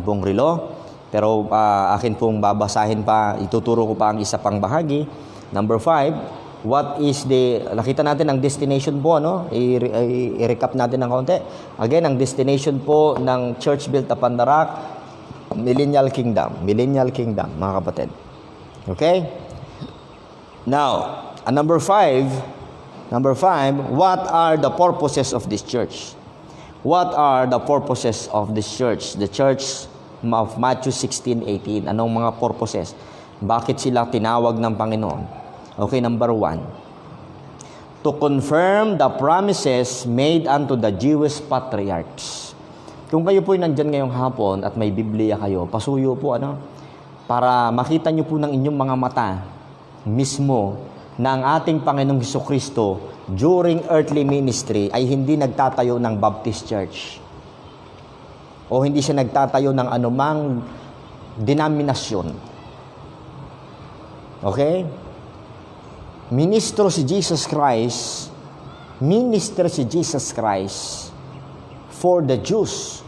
S1: pong relo. Pero akin pong babasahin pa, ituturo ko pa ang isa pang bahagi. Number 5, what is nakita natin ang destination po, no? I-recap natin ng kaunti. Again, ang destination po ng Church Built Upon the Rock, Millennial Kingdom, mga kapatid. Okay? Now, number 5, what are the purposes of this church? What are the purposes of this church? The church of Matthew 16:18. Anong mga purposes? Bakit sila tinawag ng Panginoon? Okay, number 1. To confirm the promises made unto the Jewish patriarchs. Kung kayo po'y nandyan ngayong hapon at may Biblia kayo, pasuyo po, para makita nyo po ng inyong mga mata mismo na ang ating Panginoong Hesukristo during earthly ministry ay hindi nagtatayo ng Baptist Church. O hindi siya nagtatayo ng anumang denominasyon. Okay? Minister si Jesus Christ for the Jews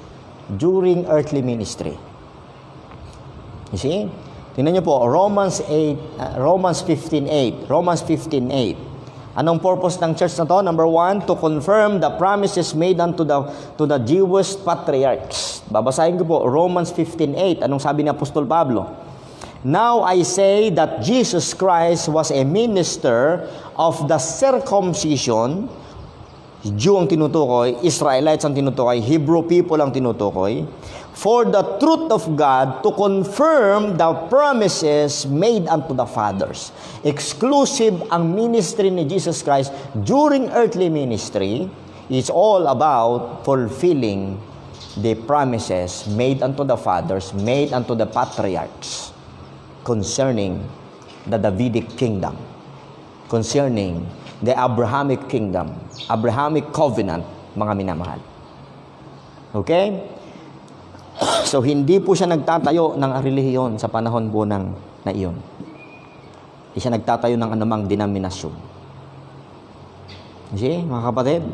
S1: during earthly ministry. You see? Tingnan niyo po, Romans 15:8. Anong purpose ng church na to? Number 1, to confirm the promises made unto the Jewish patriarchs. Babasahin ko po, Romans 15:8. Anong sabi ni Apostol Pablo? Now I say that Jesus Christ was a minister of the circumcision. Jew ang tinutukoy, Israelites ang tinutukoy, Hebrew people ang tinutukoy, for the truth of God to confirm the promises made unto the fathers. Exclusive ang ministry ni Jesus Christ during earthly ministry is all about fulfilling the promises made unto the fathers, made unto the patriarchs concerning the Davidic kingdom, concerning the Abrahamic kingdom, Abrahamic covenant, mga minamahal. Okay? So, hindi po siya nagtatayo ng relihiyon sa panahon po na iyon. Hindi siya nagtatayo ng anumang denominasyon. Okay, mga kapatid?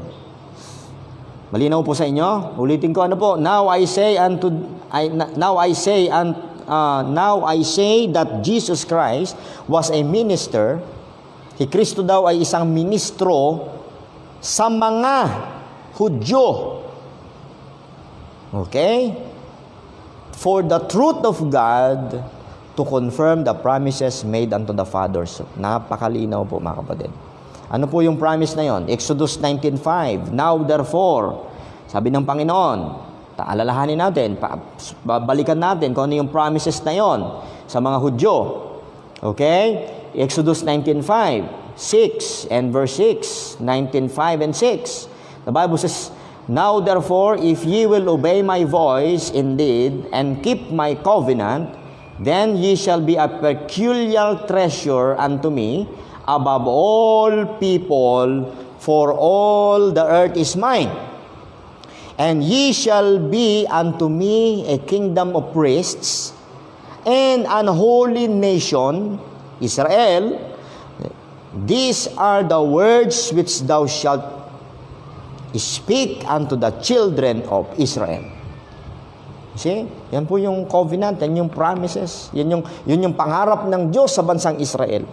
S1: Malinaw po sa inyo? Ulitin ko, ano po? Now I say that Jesus Christ was a minister. Si Kristo daw ay isang ministro sa mga Hudyo. Okay? For the truth of God to confirm the promises made unto the fathers. Napakalinaw po, mga kapatid. Ano po yung promise na yon? Exodus 19:5. Now therefore, sabi ng Panginoon, alalahanin natin, balikan natin kung ano yung promises na yon sa mga Hudyo. Okay? Exodus 19:5, 6 and verse 6, 19:5 and 6. The Bible says, now therefore, if ye will obey my voice indeed, and keep my covenant, then ye shall be a peculiar treasure unto me, above all people, for all the earth is mine. And ye shall be unto me a kingdom of priests, and an holy nation, Israel. These are the words which thou shalt speak unto the children of Israel. See? Yan po yung covenant, yan yung promises, yun yung pangarap ng Diyos sa bansang Israel.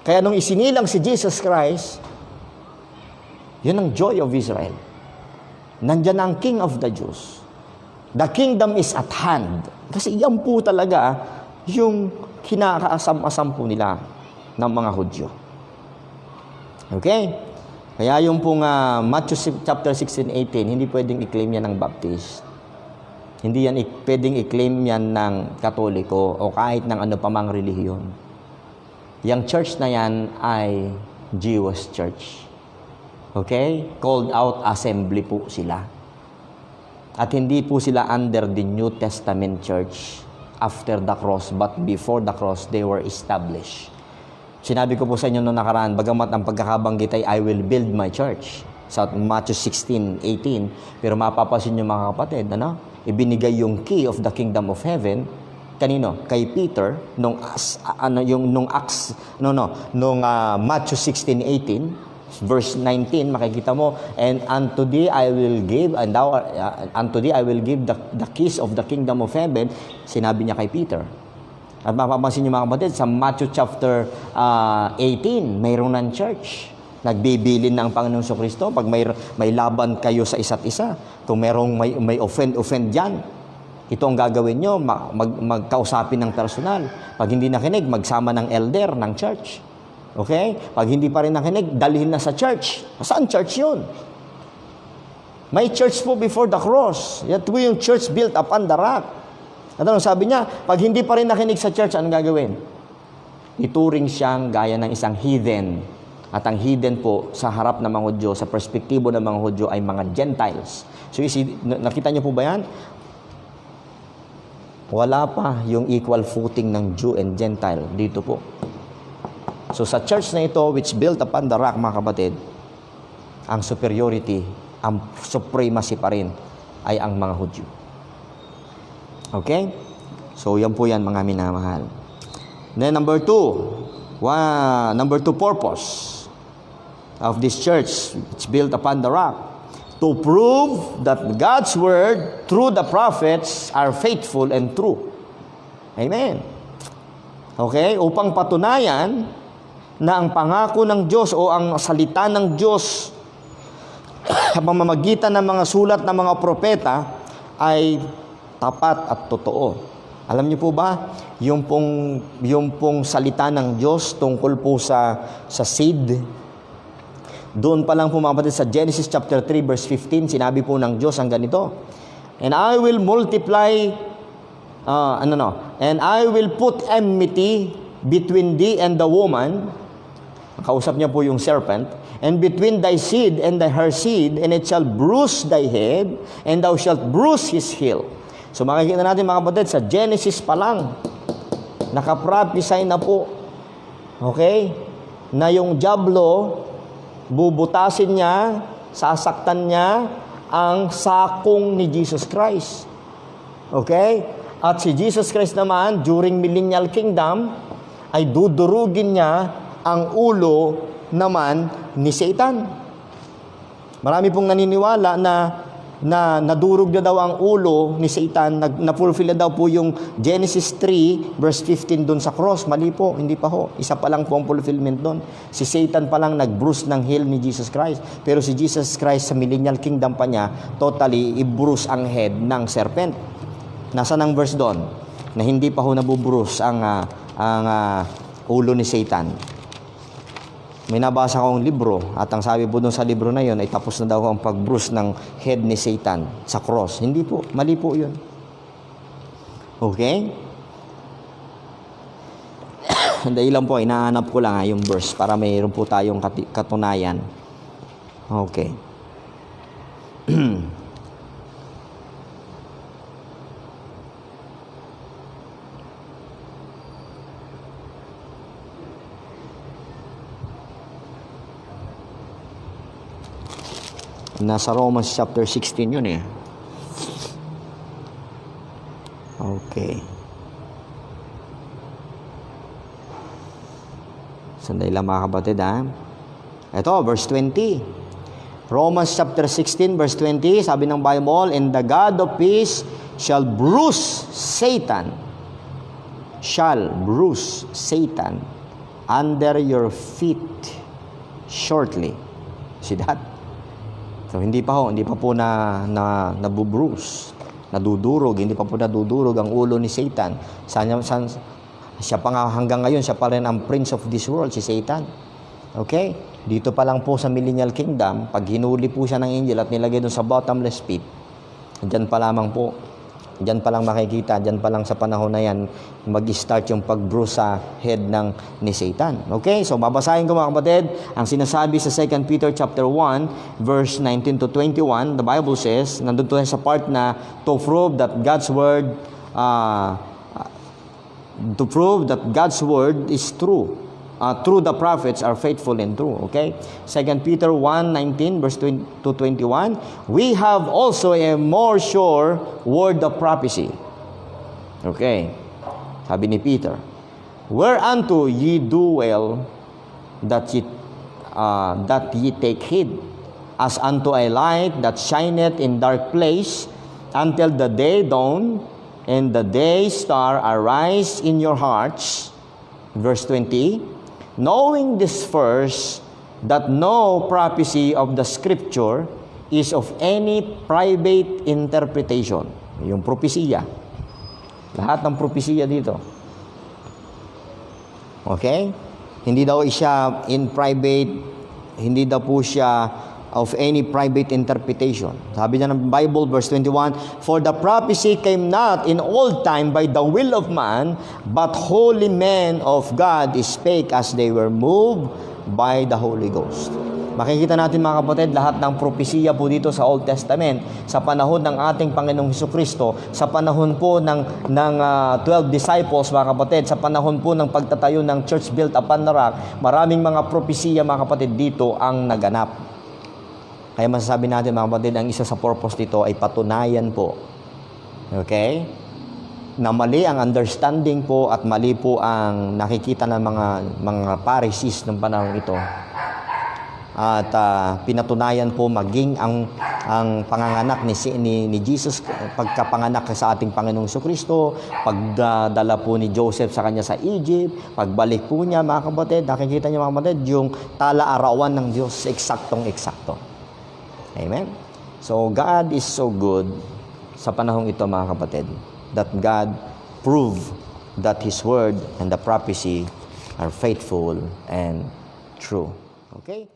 S1: Kaya nung isinilang si Jesus Christ, yun ang joy of Israel. Nandyan ang King of the Jews. The kingdom is at hand. Kasi yan po talaga yung kinakaasam-asam po nila ng mga Hudyo. Okay? Kaya yung pong Matthew chapter 16:18, hindi pwedeng i-claim yan ng Baptist. Hindi yan pwedeng i-claim yan ng Katoliko o kahit ng ano pa mang relihiyon. Yang church na yan ay Jewish church. Okay? Called out assembly po sila. At hindi po sila under the New Testament church after the cross, but before the cross, they were established. Sinabi ko po sa inyo noong nakaraan, bagamat ang pagkakabanggit ay I will build my church sa Matthew 16:18, pero mapapasin nyo mga kapatid, ibinigay yung key of the kingdom of heaven kanino? Kay Peter nung Matthew 16:18 verse 19, makikita mo, and unto thee I will give the keys of the kingdom of heaven. Sinabi niya kay Peter. At mapapansin niyo mga kapatid, sa Matthew chapter 18, mayroon ng church. Nagbibilin ng Panginoong Kristo pag may laban kayo sa isa't isa. Kung may offend dyan, ito ang gagawin nyo, magkausapin ng personal. Pag hindi nakinig, magsama ng elder ng church. Okay? Pag hindi pa rin nakinig, dalhin na sa church. Saan church yun? May church po before the cross. Yan po yung church built upon the rock. At ano sabi niya? Pag hindi pa rin nakinig sa church, anong gagawin? Ituring siyang gaya ng isang heathen. At ang heathen po, sa harap ng mga Hudyo, sa perspektibo ng mga Hudyo, ay mga Gentiles. So, nakita niyo po ba yan? Wala pa yung equal footing ng Jew and Gentile dito po. So, sa church na ito, which built upon the rock, mga kapatid, ang superiority, ang supremacy pa rin, ay ang mga Hudyo. Okay? So, yan po yan, mga minamahal. Then, number two purpose of this church, it's built upon the rock, to prove that God's word through the prophets are faithful and true. Amen. Okay? Upang patunayan na ang pangako ng Diyos o ang salita ng Diyos sa pamamagitan ng mga sulat ng mga propeta ay tapat at totoo. Alam niyo po ba, yung pong salita ng Diyos tungkol po sa seed, doon pa lang po mga kapatid sa Genesis chapter 3 verse 15, sinabi po ng Diyos ang ganito. And I will multiply, and I will put enmity between thee and the woman, kausap niya po yung serpent, and between thy seed and her seed, and it shall bruise thy head, and thou shalt bruise his heel. So makikita natin mga kapatid, sa Genesis pa lang, nakaprophesy na po, okay, na yung dyablo, bubutasin niya, sasaktan niya ang sakong ni Jesus Christ. Okay? At si Jesus Christ naman, during Millennial Kingdom, ay dudurugin niya ang ulo naman ni Satan. Marami pong naniniwala na nadurog na daw ang ulo ni Satan, na-fulfill na daw po yung Genesis 3 verse 15 doon sa cross. Mali po, hindi pa ho. Isa pa lang po ang fulfillment doon. Si Satan pa lang nag-bruise ng heel ni Jesus Christ. Pero si Jesus Christ sa Millennial Kingdom pa niya, totally i-bruise ang head ng serpent. Nasaan ang verse doon? Na hindi pa ho nabubruise ang ulo ni Satan. May nabasa akong libro at ang sabi po doon sa libro na yon ay tapos na daw ang pag-bruise ng head ni Satan sa cross. Hindi po, mali po yun. Okay? Dahil lang po, inaanap ko lang yung verse para mayroon po tayong katunayan. Okay. Nasa Romans chapter 16 yun eh. Okay. Sandali lang mga kapatid ha. Ito, verse 20. Romans chapter 16 verse 20, sabi ng Bible, and the God of peace shall bruise Satan. Shall bruise Satan under your feet shortly. See that? So, hindi pa po nabubruise, nadudurog, hindi pa po nadudurog ang ulo ni Satan. Siya pa nga hanggang ngayon, siya pa rin ang prince of this world, si Satan. Okay? Dito pa lang po sa Millennial Kingdom, pag hinuli po siya ng angel at nilagay doon sa bottomless pit, dyan pa lamang po, dyan pa lang makikita, dyan pa lang sa panahon na yan, mag-start yung pag-bruise sa head ni Satan. Okay? So, babasahin ko mga kapatid, ang sinasabi sa 2 Peter chapter 1, verse 19 to 21, the Bible says, nandun to sa part na to prove that God's word is true. Through the prophets are faithful and true. Okay? 2 Peter 1:19 verse 20 to 21. We have also a more sure word of prophecy. Okay. Sabi ni Peter, whereunto ye do well that ye take heed, as unto a light that shineth in dark place, until the day dawn and the day star arise in your hearts. Verse 20. Knowing this first, that no prophecy of the Scripture is of any private interpretation. Yung propesiya. Lahat ng propesiya dito. Okay? Hindi daw siya in private, hindi daw po siya of any private interpretation. Sabi niya ng Bible, verse 21, for the prophecy came not in old time by the will of man, but holy men of God spake as they were moved by the Holy Ghost. Makikita natin mga kapatid, lahat ng propesiya po dito sa Old Testament, sa panahon ng ating Panginoong Hesukristo, sa panahon po ng 12 disciples mga kapatid, sa panahon po ng pagtatayo ng church built upon the rock, maraming mga propesiya mga kapatid dito ang naganap. Kaya masasabi natin mga kapatid, ang isa sa purpose dito ay patunayan po. Okay? Na mali ang understanding po at mali po ang nakikita ng mga Pharisees ng panahon ito. At pinatunayan po maging ang panganganak ni Jesus, pagkapanganak sa ating Panginoong Hesukristo, pagdala po ni Joseph sa kanya sa Egypt, pagbalik po niya mga kapatid, nakikita niyo mga kapatid, yung tala-arawan ng Diyos, eksaktong-eksakto. Amen? So, God is so good sa panahong ito mga kapatid, that God prove that His word and the prophecy are faithful and true. Okay?